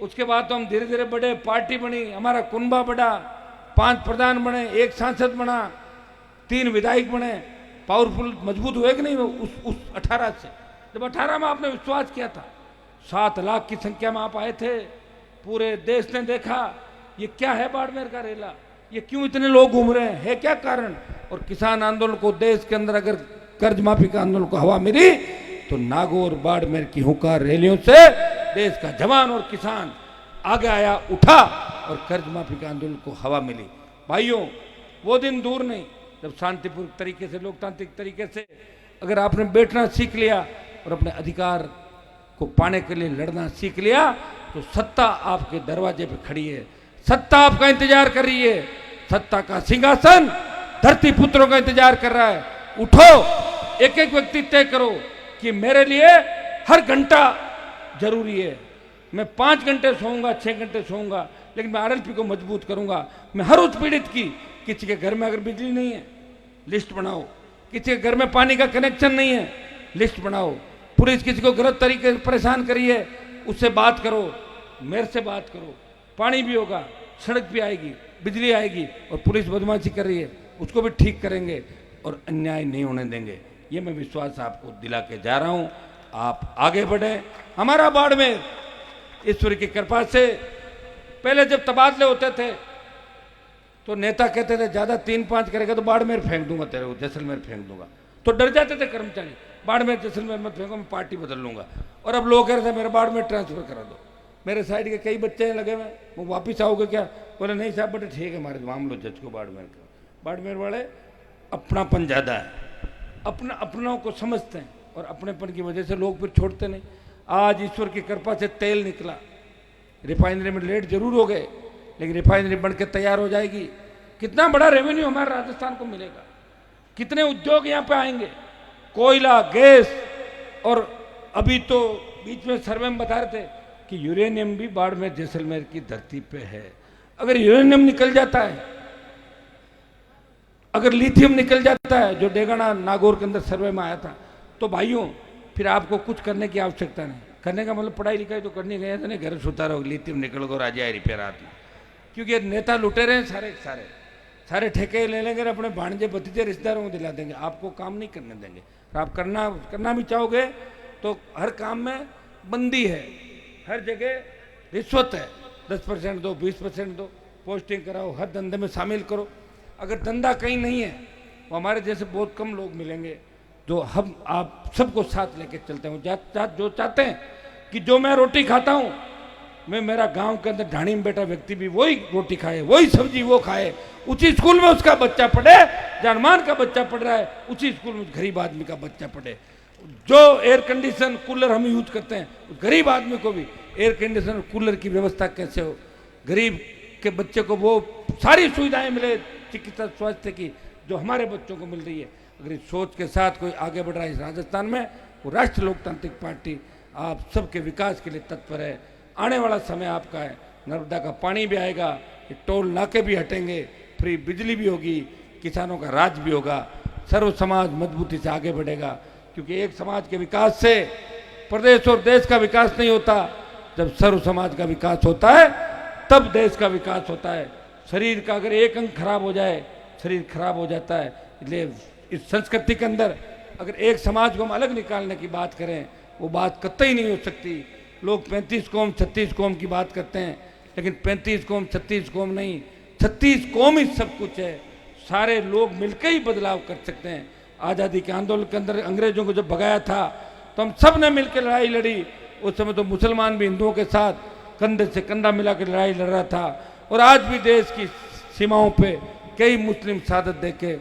उसके बाद तो हम धीरे धीरे बढ़े, पार्टी बनी, हमारा कुनबा बढ़ा, 5 प्रधान बने, 1 सांसद बना, 3 विधायक बने। पावरफुल मजबूत हुए कि नहीं उस 18 से? जब 18 में आपने विश्वास किया था, 7 लाख की संख्या में आप आए थे, पूरे देश ने देखा ये क्या है बाड़मेर का रेला, ये क्यों इतने लोग घूम रहे हैं, है क्या कारण? और किसान आंदोलन को देश के अंदर अगर कर्ज माफी का आंदोलन को हवा मिली तो नागौर बाड़मेर की हुंकार रैलियों से देश का जवान और किसान आगे आया, उठा और कर्ज माफी के आंदोलन को हवा मिली। भाइयों, वो दिन दूर नहीं जब शांतिपूर्ण तरीके से, लोकतांत्रिक तरीके से अगर आपने बैठना सीख लिया और अपने अधिकार को पाने के लिए लड़ना सीख लिया तो सत्ता आपके दरवाजे पे खड़ी है, सत्ता आपका इंतजार कर रही है, सत्ता का सिंहासन धरती पुत्रों का इंतजार कर रहा है। उठो, एक एक व्यक्ति तय करो कि मेरे लिए हर घंटा जरूरी है। मैं 5 घंटे सोऊंगा, 6 घंटे सोऊंगा, लेकिन मैं आरएलपी को मजबूत करूंगा। मैं हर उस पीड़ित की, किसी के घर में अगर बिजली नहीं है लिस्ट बनाओ, किसी के घर में पानी का कनेक्शन नहीं है लिस्ट बनाओ, पुलिस किसी को गलत तरीके से परेशान करी है उससे बात करो, मेरे से बात करो, पानी भी होगा, सड़क भी आएगी, बिजली आएगी, और पुलिस बदमाशी कर रही है उसको भी ठीक करेंगे और अन्याय नहीं होने देंगे। ये मैं विश्वास आपको दिला के जा रहा हूं। आप आगे बढ़े। हमारा बाड़मेर ईश्वर की कृपा से, पहले जब तबादले होते थे तो नेता कहते थे ज्यादा 3-5 करेगा तो बाड़मेर फेंक दूंगा, तेरे को जैसलमेर फेंक दूंगा, तो डर जाते थे कर्मचारी, बाड़मेर जैसलमेर मत फेंको, मैं पार्टी बदल लूंगा। और अब लोग कह रहे थे मेरे बाड़मेर ट्रांसफर करा दो। मेरे साइड के कई बच्चे लगे हुए, वो वापिस आओगे क्या? बोले नहीं साहब, बेटे ठीक है, हमारे माम लो जज को बाड़मेर का। बाड़मेर वाले अपनापन ज़्यादा है, अपनों को समझते हैं और अपनेपन की वजह से लोग फिर छोड़ते नहीं। आज ईश्वर की कृपा से तेल निकला, रिफाइनरी में लेट जरूर हो गए लेकिन रिफाइनरी बन के तैयार हो जाएगी। कितना बड़ा रेवेन्यू हमारे राजस्थान को मिलेगा, कितने उद्योग यहाँ पे आएंगे, कोयला, गैस, और अभी तो बीच में सर्वे में बता रहे थे कि यूरेनियम भी बाड़मेर जैसलमेर की धरती पे है। अगर यूरेनियम निकल जाता है, अगर लिथियम निकल जाता है, जो डेगाना नागौर के अंदर सर्वे में आया था, तो भाइयों फिर आपको कुछ करने की आवश्यकता नहीं। करने का मतलब पढ़ाई लिखाई तो करनी गया था नहीं, घर सुता रहो, लिथियम निकल गो राजा है रिपेयर आती, क्योंकि नेता लुटे रहे हैं, सारे ठेके ले लेंगे, अपने भाणजे भतीजे रिश्तेदारों को दिला देंगे, आपको काम नहीं करने देंगे। आप करना भी चाहोगे तो हर काम में बंदी है, हर जगह रिश्वत है, 10% दो, 20% दो, पोस्टिंग कराओ, हर धंधे में शामिल करो। अगर धंधा कहीं नहीं है, वो हमारे जैसे बहुत कम लोग मिलेंगे जो हम आप सबको साथ लेके चलते हैं, जो चाहते हैं कि जो मैं रोटी खाता हूँ, मैं मेरा गांव के अंदर ढाणी में बैठा व्यक्ति भी वही रोटी खाए, वही सब्जी वो खाए, उसी स्कूल में उसका बच्चा पढ़े, जानमान का बच्चा पढ़ रहा है उसी स्कूल में गरीब आदमी का बच्चा पढ़े। जो एयर कंडीशन कूलर हम यूज करते हैं, उस गरीब आदमी को भी एयर कंडीशन कूलर की व्यवस्था कैसे हो, गरीब के बच्चे को वो सारी सुविधाएं मिले चिकित्सा स्वास्थ्य की जो हमारे बच्चों को मिल रही है। अगर इस सोच के साथ कोई आगे बढ़ रहा है इस राजस्थान में, वो राष्ट्रीय लोकतांत्रिक पार्टी आप सबके विकास के लिए तत्पर है। आने वाला समय आपका है, नर्मदा का पानी भी आएगा, ये टोल नाके भी हटेंगे, फ्री बिजली भी होगी, किसानों का राज भी होगा, सर्व समाज मजबूती से आगे बढ़ेगा। क्योंकि एक समाज के विकास से प्रदेश और देश का विकास नहीं होता, जब सर्व समाज का विकास होता है तब देश का विकास होता है। शरीर का अगर एक अंग खराब हो जाए, शरीर खराब हो जाता है। इसलिए इस संस्कृति के अंदर अगर एक समाज को हम अलग निकालने की बात करें, वो बात कतई नहीं हो सकती। लोग 35 कौम 36 कौम की बात करते हैं, लेकिन 35 कौम 36 कौम नहीं, 36 कौम ही सब कुछ है। सारे लोग मिलकर ही बदलाव कर सकते हैं। आज़ादी के आंदोलन के अंदर अंग्रेजों को जब भगाया था तो हम सब ने मिलकर लड़ाई लड़ी। उस समय तो मुसलमान भी हिंदुओं के साथ कंधे से कंधा मिलाकर लड़ाई लड़ रहा था, और आज भी देश की सीमाओं पे कई मुस्लिम शहादत दे के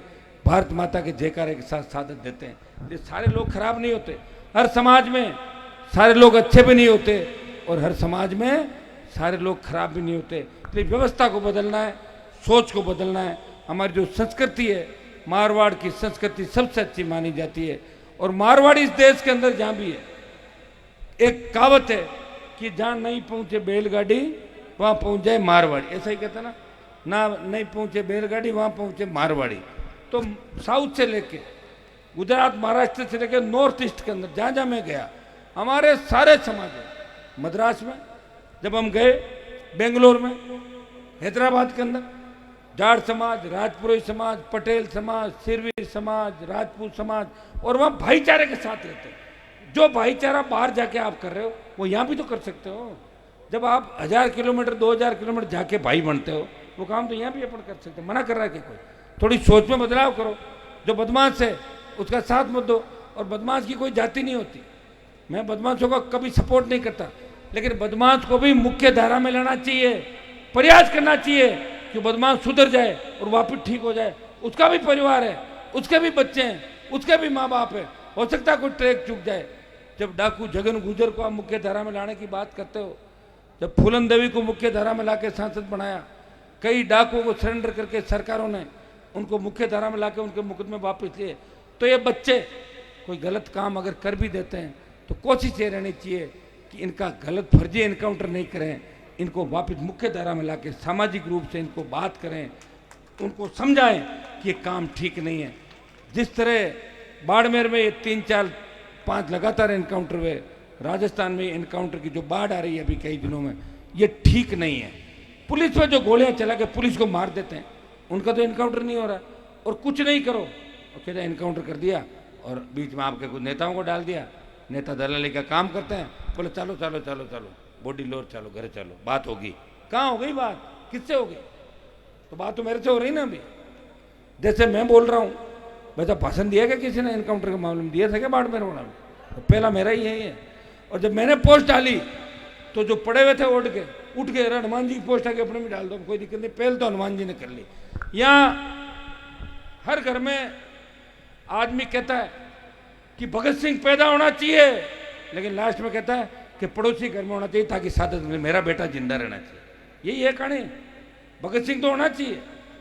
भारत माता के जयकारे के साथ शहादत देते हैं। ये सारे लोग खराब नहीं होते, हर समाज में सारे लोग अच्छे भी नहीं होते और हर समाज में सारे लोग खराब भी नहीं होते। इसलिए व्यवस्था को बदलना है, सोच को बदलना है। हमारी जो संस्कृति है, मारवाड़ की संस्कृति सबसे अच्छी मानी जाती है, और मारवाड़ी इस देश के अंदर जहाँ भी है, एक कहावत है कि जहाँ नहीं पहुँचे बैलगाड़ी वहाँ पहुँच जाए मारवाड़ी, ऐसा ही कहता ना, ना नहीं पहुँचे बैलगाड़ी वहाँ पहुँचे मारवाड़ी। तो साउथ से लेके गुजरात महाराष्ट्र से लेके नॉर्थ ईस्ट के अंदर जहाँ जहाँ मैं गया हमारे सारे समाज हैं। मद्रास में जब हम गए, बेंगलोर में, हैदराबाद के अंदर जाट समाज, राजपुरोही समाज, पटेल समाज, सिरवीर समाज, राजपूत समाज, और वहाँ भाईचारे के साथ रहते हैं। जो भाईचारा बाहर जाके आप कर रहे हो वो यहाँ भी तो कर सकते हो। जब आप 1000 किलोमीटर 2000 किलोमीटर जाके भाई बनते हो वो काम तो यहाँ भी अपन कर सकते हैं। मना कर रहा है कि कोई? थोड़ी सोच में बदलाव करो। जो बदमाश है उसका साथ मत दो, और बदमाश की कोई जाति नहीं होती। मैं बदमाशों का कभी सपोर्ट नहीं करता, लेकिन बदमाश को भी मुख्य धारा में लाना चाहिए, प्रयास करना चाहिए कि बदमाश सुधर जाए और वापस ठीक हो जाए। उसका भी परिवार है, उसके भी बच्चे हैं, उसके भी माँ बाप है, हो सकता है कोई ट्रैक चूक जाए। जब डाकू जगन गुजर को आप मुख्य धारा में लाने की बात करते हो, जब फूलन देवी को मुख्य धारा में लाके सांसद बनाया, कई डाकुओं को सरेंडर करके सरकारों ने उनको मुख्य धारा में लाके उनके मुकदमे वापस लिए, तो ये बच्चे कोई गलत काम अगर कर भी देते हैं तो कोशिश ये रहनी चाहिए कि इनका गलत फर्जी एनकाउंटर नहीं करें, इनको वापस मुख्य धारा में लाके सामाजिक रूप से इनको बात करें, उनको समझाएं कि ये काम ठीक नहीं है। जिस तरह बाड़मेर में ये 3 4 5 लगातार एनकाउंटर हुए, राजस्थान में एनकाउंटर की जो बाढ़ आ रही है अभी कई दिनों में, ये ठीक नहीं है। पुलिस में जो गोलियां चला के पुलिस को मार देते हैं, उनका तो एनकाउंटर नहीं हो रहा, और कुछ नहीं करो और कहते एनकाउंटर कर दिया, और बीच में आपके कुछ नेताओं को डाल दिया। नेता दलाली का काम करते हैं, बोले चलो चलो चलो चलो बॉडी लोर, चलो घर चलो, बात होगी। कहाँ हो गई बात? किससे हो गई? तो बात तो मेरे से हो रही ना अभी। जैसे मैं बोल रहा हूँ वैसा भाषण दिया क्या किसी ने एनकाउंटर के मामले में? दिया था क्या बाड़मेर वाला में? तो पहला मेरा ही है ये। और जब मैंने पोस्ट डाली तो जो पड़े हुए थे उठ के हनुमान जी की पोस्ट आके अपने में डाल दो, कोई दिक्कत नहीं। पहले तो हनुमान जी ने कर ली। यहाँ हर घर में आदमी कहता है कि भगत सिंह पैदा होना चाहिए, लेकिन लास्ट में कहता है कि पड़ोसी घर में होना चाहिए ताकि सादत में मेरा बेटा जिंदा रहना चाहिए। यही है कहानी। भगत सिंह तो होना चाहिए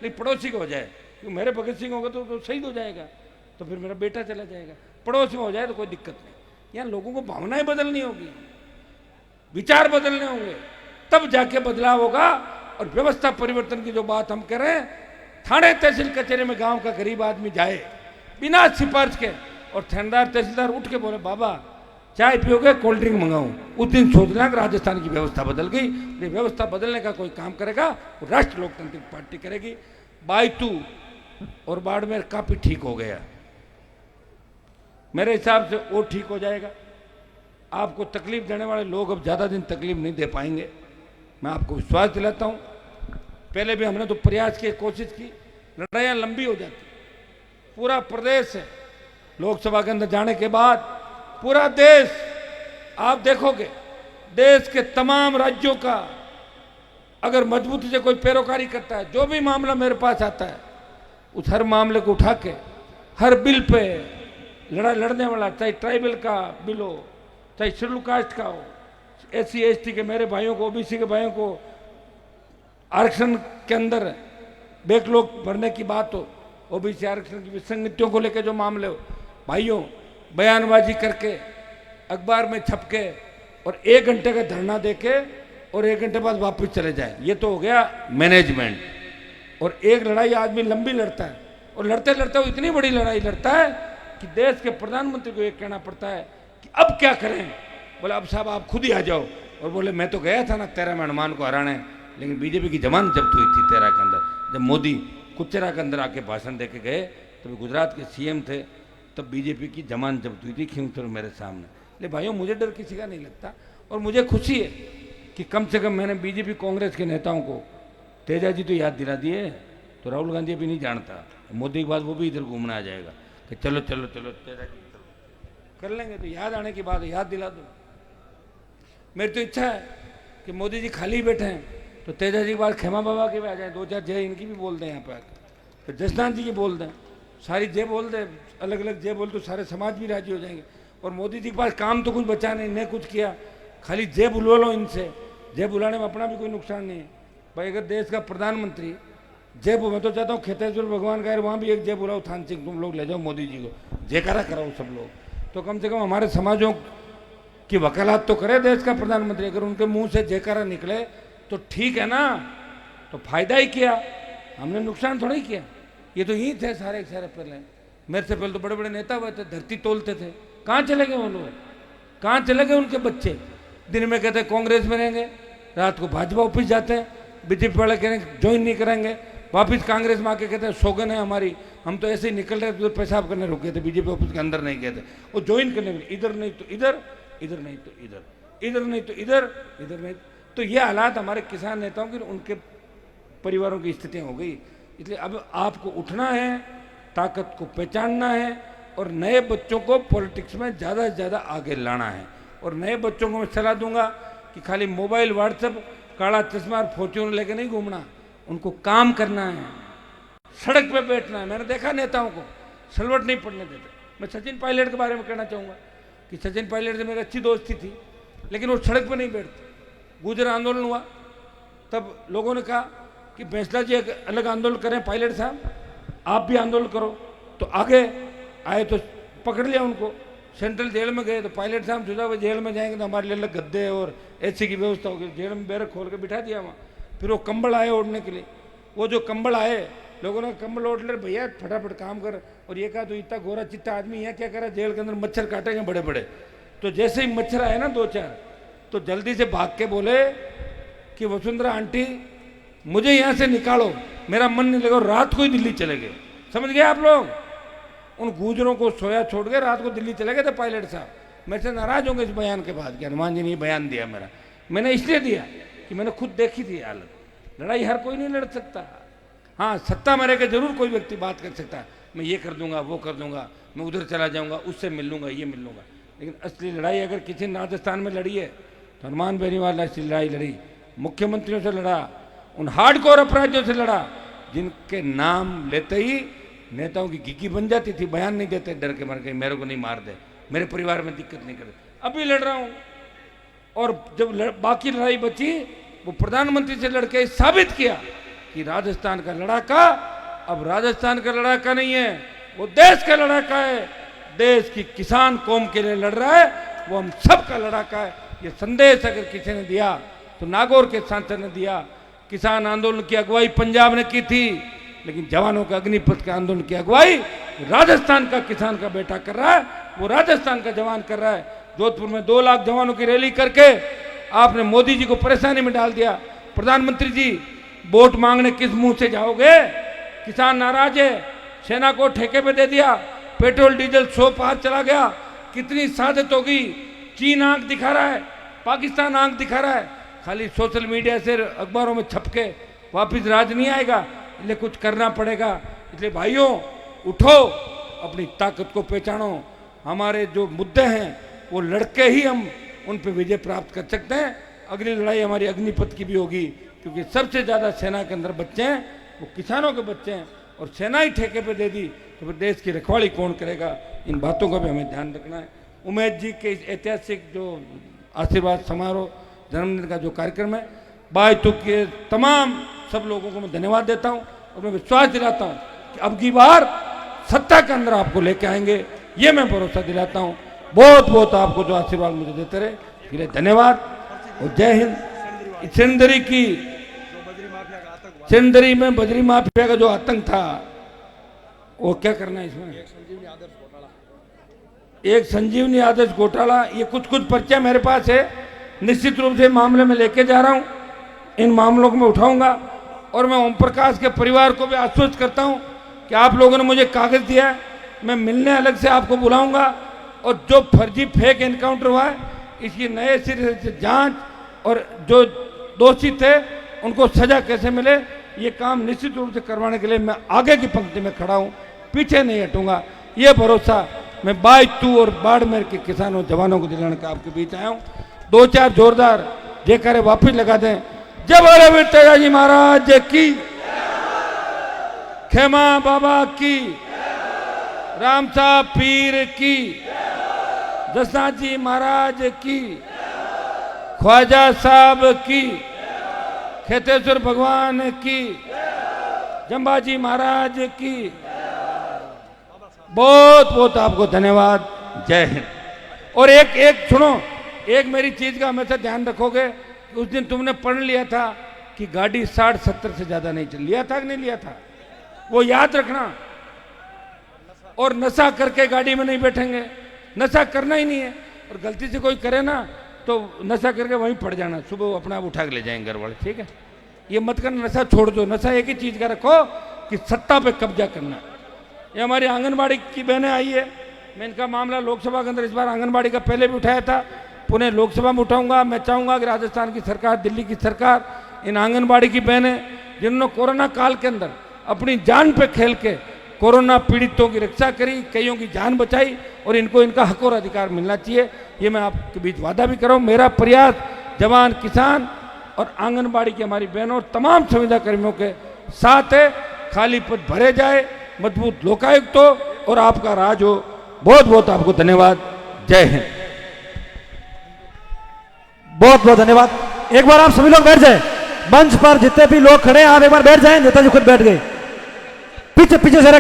लेकिन पड़ोसी को हो जाए, क्योंकि मेरे भगत सिंह होगा तो शहीद हो जाएगा, तो फिर मेरा बेटा चला जाएगा। पड़ोस में हो जाए तो कोई दिक्कत नहीं। यहाँ लोगों को भावनाएं बदलनी होगी, विचार बदलने होंगे, तब जाके बदलाव होगा। और व्यवस्था परिवर्तन की जो बात हम कर रहे हैं, थाने तहसील कचहरी में गांव का गरीब आदमी जाए बिना सिफारिश के, और थानेदार तहसीलदार उठ के बोले बाबा चाय पियोगे, कोल्ड ड्रिंक मंगाऊं, उस दिन सोचना कि राजस्थान की व्यवस्था बदल गई। ये व्यवस्था बदलने का कोई काम करेगा वो राष्ट्रीय लोकतांत्रिक पार्टी करेगी। बायतू और बाड़मेर काफी ठीक हो गया, मेरे हिसाब से वो ठीक हो जाएगा। आपको तकलीफ देने वाले लोग अब ज्यादा दिन तकलीफ नहीं दे पाएंगे, मैं आपको विश्वास दिलाता हूं। पहले भी हमने तो प्रयास की, कोशिश की, लड़ाइयां लंबी हो जाती। पूरा प्रदेश है, लोकसभा के अंदर जाने के बाद पूरा देश, आप देखोगे देश के तमाम राज्यों का अगर मजबूती से कोई पैरोकारी करता है, जो भी मामला मेरे पास आता है उस हर मामले को उठा के हर बिल पे लड़ने वाला, चाहे ट्राइबल का बिल हो, चाहे शेड्यूल कास्ट का हो, SC ST के मेरे भाइयों को, OBC के भाइयों को आरक्षण के अंदर बैकलॉग भरने की बात हो, OBC आरक्षण की विसंगतियों को लेकर जो मामले हो, भाइयों बयानबाजी करके अखबार में छपके और 1 घंटे का धरना देके और 1 घंटे बाद वापस चले जाए, ये तो हो गया मैनेजमेंट। और एक लड़ाई आदमी लंबी लड़ता है, और लड़ते लड़ते वो इतनी बड़ी लड़ाई लड़ता है कि देश के प्रधानमंत्री को एक कहना पड़ता है कि अब क्या करें। बोले अब साहब आप खुद ही आ जाओ। और बोले मैं तो गया था ना 13 में हनुमान को हराने, लेकिन बीजेपी की जमानत जब्त हुई थी 13 के अंदर। जब मोदी कुचरा के अंदर आके भाषण दे के गए, तब गुजरात के CM थे, तब बीजेपी की जमानत जब्त हुई थी, खींचर मेरे सामने। ले भाइयों मुझे डर किसी का नहीं लगता, और मुझे खुशी है कि कम से कम मैंने बीजेपी कांग्रेस के नेताओं को, तेजा जी तो याद दिला दिए, तो राहुल गांधी अभी नहीं जानता, मोदी के बाद वो भी इधर घूमना आ जाएगा कि चलो चलो चलो तेजा जी कर लेंगे। तो याद आने की बात है, याद दिला दो। मेरी तो इच्छा है कि मोदी जी खाली बैठे हैं तो तेजा जी के बाद खेमा बाबा के भी आ जाए, 2 4 जय इनकी भी बोल दें यहाँ पर, तो जसनाथ जी की बोल दें, सारी जय बोल दें, अलग अलग जय बोल, तो सारे समाज भी राजी हो जाएंगे। और मोदी जी के पास काम तो कुछ बचा नहीं, ने कुछ किया, खाली जय बुलवा लो इनसे। जय बुलाने में अपना भी कोई नुकसान नहीं है भाई। अगर देश का प्रधानमंत्री जय, मैं तो चाहता हूँ खेतेश्वर भगवान का वहाँ भी एक जय बुलाओ, थान सिंह तुम लोग ले जाओ मोदी जी को, जयकारा कराओ सब लोग, तो कम से कम हमारे समाजों की वकालत तो करे देश का प्रधानमंत्री। अगर उनके मुंह से जयकारा निकले तो ठीक है ना, तो फायदा ही किया, हमने नुकसान थोड़ा ही किया। ये तो यही थे सारे सारे पहले, मेरे से पहले तो बड़े बड़े नेता हुए थे, धरती तोलते थे। कहाँ चले गए वो लोग, कहाँ चले गए उनके बच्चे? दिन में कहते कांग्रेस में रहेंगे, रात को भाजपा ऑफिस जाते हैं, बीजेपी वाले कह रहे हैं ज्वाइन नहीं करेंगे, वापिस कांग्रेस में आके कहते हैं सौगन है हमारी, हम तो ऐसे ही निकल रहे थे, पेशाब करने रुके थे, बीजेपी ऑफिस के अंदर नहीं गए थे, वो ज्वाइन करने में इधर नहीं तो इधर, इधर नहीं तो इधर, इधर नहीं तो इधर, इधर नहीं। तो ये हालात हमारे किसान नेताओं की, उनके परिवारों की स्थितियाँ हो गई। इसलिए अब आपको उठना है, ताकत को पहचानना है और नए बच्चों को पॉलिटिक्स में ज़्यादा से ज़्यादा आगे लाना है। और नए बच्चों को मैं सलाह दूंगा कि खाली मोबाइल, व्हाट्सएप, काला चश्मा और फॉर्च्यूनर लेके नहीं घूमना, उनको काम करना है, सड़क पे बैठना है। मैंने देखा नेताओं को सलवट नहीं पड़ने देते। मैं सचिन पायलट के बारे में कहना चाहूँगा कि सचिन पायलट से मेरी अच्छी दोस्ती थी, लेकिन वो सड़क पे नहीं बैठते। गुजर आंदोलन हुआ तब लोगों ने कहा कि फैसला जी एक अलग आंदोलन करें, पायलट साहब आप भी आंदोलन करो, तो आगे आए तो पकड़ लिया उनको, सेंट्रल जेल में गए। तो पायलट साहब सोचा वो जेल में जाएंगे तो हमारे लिए अलग गद्दे और एसी की व्यवस्था होगी, जेल में बैरक खोल के बिठा दिया वहाँ। फिर वो कंबल आए ओढ़ने के लिए, वो जो कंबल आए लोगों ने कंबल ओढ़ ले, भैया फटाफट काम कर। और ये कहा तो इतना गोरा चिट्टा आदमी है क्या करा, जेल के अंदर मच्छर काटेंगे बड़े बड़े। तो जैसे ही मच्छर आए ना 2-4, तो जल्दी से भाग के बोले कि वसुंधरा आंटी मुझे यहाँ से निकालो, मेरा मन नहीं लगा। रात को ही दिल्ली चले गए, समझ गए आप लोग? उन गुजरों को सोया छोड़ के रात को दिल्ली चले गए थे पायलट साहब। मेरे से नाराज होंगे इस बयान के बाद कि हनुमान जी ने बयान दिया मेरा। मैंने इसलिए दिया कि मैंने खुद देखी थी हालत। लड़ाई हर कोई नहीं लड़ सकता। हाँ, सत्ता में रह के जरूर कोई व्यक्ति बात कर सकता है, मैं ये कर दूंगा, वो कर दूंगा, मैं उधर चला जाऊंगा, उससे मिल लूंगा, ये मिल लूंगा। लेकिन असली लड़ाई अगर किसी ने राजस्थान में लड़ी है तो हनुमान बेनीवाल ने असली लड़ाई लड़ी, मुख्यमंत्रियों से लड़ा, उन हार्डकोर अपराधियों से लड़ा जिनके नाम लेते ही नेताओं की घिकी बन जाती थी, बयान नहीं देते डर के मर के, मेरे को नहीं मार दे, मेरे परिवार में दिक्कत नहीं करे। अभी लड़ रहा हूं। और जब बाकी लड़ाई बची, वो प्रधानमंत्री से लड़के साबित किया कि राजस्थान का लड़ाका अब राजस्थान का लड़ाका नहीं है, वो देश का लड़ाका है, देश की किसान कौम के लिए लड़ रहा है, वो हम सब का लड़ाका है। ये संदेश अगर किसी ने दिया तो नागौर के सांसद ने दिया। किसान आंदोलन की अगुवाई पंजाब ने की थी, लेकिन जवानों के अग्निपथ के आंदोलन की अगुवाई राजस्थान का किसान का बेटा कर रहा है, वो राजस्थान का जवान कर रहा है। जोधपुर में 2 लाख जवानों की रैली करके आपने मोदी जी को परेशानी में डाल दिया। प्रधानमंत्री जी वोट मांगने किस मुंह से जाओगे? किसान नाराज है, सेना को ठेके पे दे दिया, पेट्रोल डीजल 100 पार चला गया, कितनी सादत होगी। चीन आंख दिखा रहा है, पाकिस्तान आंख दिखा रहा है, खाली सोशल मीडिया से अखबारों में छपके वापिस राज नहीं आएगा, इसलिए कुछ करना पड़ेगा। इसलिए भाइयों उठो, अपनी ताकत को पहचानो। हमारे जो मुद्दे हैं वो लड़के ही हम उन पर विजय प्राप्त कर सकते हैं। अगली लड़ाई हमारी अग्निपथ की भी होगी, क्योंकि सबसे ज़्यादा सेना के अंदर बच्चे हैं वो किसानों के बच्चे हैं, और सेना ही ठेके पे दे दी तो फिर देश की रखवाली कौन करेगा? इन बातों का भी हमें ध्यान रखना है। उमेद जी के इस ऐतिहासिक जो आशीर्वाद समारोह, जन्मदिन का जो कार्यक्रम है, बायतू के तमाम सब लोगों को मैं धन्यवाद देता हूँ और मैं विश्वास दिलाता हूँ कि अब की बार सत्ता के अंदर आपको लेके आएंगे, ये मैं भरोसा दिलाता हूँ। बहुत बहुत आपको जो आशीर्वाद मुझे देते रहे, इसके लिए धन्यवाद और जय हिंद। सिंदरी में बजरी माफिया का जो आतंक था, वो क्या करना है इसमें? एक संजीवनी आदर्श घोटाला, ये कुछ पर्चा मेरे पास है, निश्चित रूप से मामले में लेके जा रहा हूं, इन मामलों को मैं उठाऊंगा। और मैं ओम प्रकाश के परिवार को भी आश्वस्त करता हूं कि आप लोगों ने मुझे कागज दिया है, मैं मिलने अलग से आपको बुलाऊंगा, और जो फर्जी फेक एनकाउंटर हुआ है इसकी नए सिरे से जांच, और जो दोषी थे उनको सजा कैसे मिले, ये काम निश्चित रूप से करवाने के लिए मैं आगे की पंक्ति में खड़ा हूं, पीछे नहीं हटूंगा। ये भरोसा मैं बायतू और बाड़मेर के किसानों जवानों को दिलाने का आपके बीच आया हूं। 2-4 जोरदार जयकारे वापिस लगा दें। जय बोले वीर तेजाजी महाराज की, खेमा बाबा की, राम साहब पीर की, जसनाथ जी महाराज की, ख्वाजा साहब की, खेतेश्वर भगवान की, जंबाजी महाराज की। बहुत बहुत आपको धन्यवाद। जय हिंद। और एक सुनो, एक मेरी चीज का हमेशा ध्यान रखोगे, उस दिन तुमने पढ़ लिया था कि गाड़ी 60-70 से ज्यादा नहीं चल, लिया था कि नहीं लिया था? वो याद रखना। और नशा करके गाड़ी में नहीं बैठेंगे, नशा करना ही नहीं है। और गलती से कोई करे ना तो नशा करके वहीं पड़ जाना, सुबह अपना आप उठा के ले जाएंगे घर वाले, ठीक है? ये मत करना, नशा छोड़ दो। नशा एक ही चीज का रखो कि सत्ता पे कब्जा करना। ये हमारी आंगनबाड़ी की बहनें आई है, मैं इनका मामला लोकसभा के अंदर इस बार आंगनबाड़ी का पहले भी उठाया था, पुणे लोकसभा में उठाऊंगा। मैं चाहूंगा कि राजस्थान की सरकार, दिल्ली की सरकार इन आंगनबाड़ी की बहनें जिन्होंने कोरोना काल के अंदर अपनी जान पे खेल के कोरोना पीड़ितों की रक्षा करी, कईयों की जान बचाई, और इनको इनका हक और अधिकार मिलना चाहिए। ये मैं आपके बीच वादा भी कर रहा हूँ। मेरा प्रयास जवान, किसान और आंगनबाड़ी की हमारी बहनों और तमाम संविदा कर्मियों के साथ है। खाली पद भरे जाए, मजबूत लोकायुक्त हो और आपका राज हो। बहुत बहुत आपको धन्यवाद। जय हिंद। बहुत बहुत धन्यवाद। एक बार आप सभी लोग बैठ जाए, मंच पर जितने भी लोग खड़े हैं आप एक बार बैठ जाएं। नेताजी खुद बैठ गए, पीछे पीछे से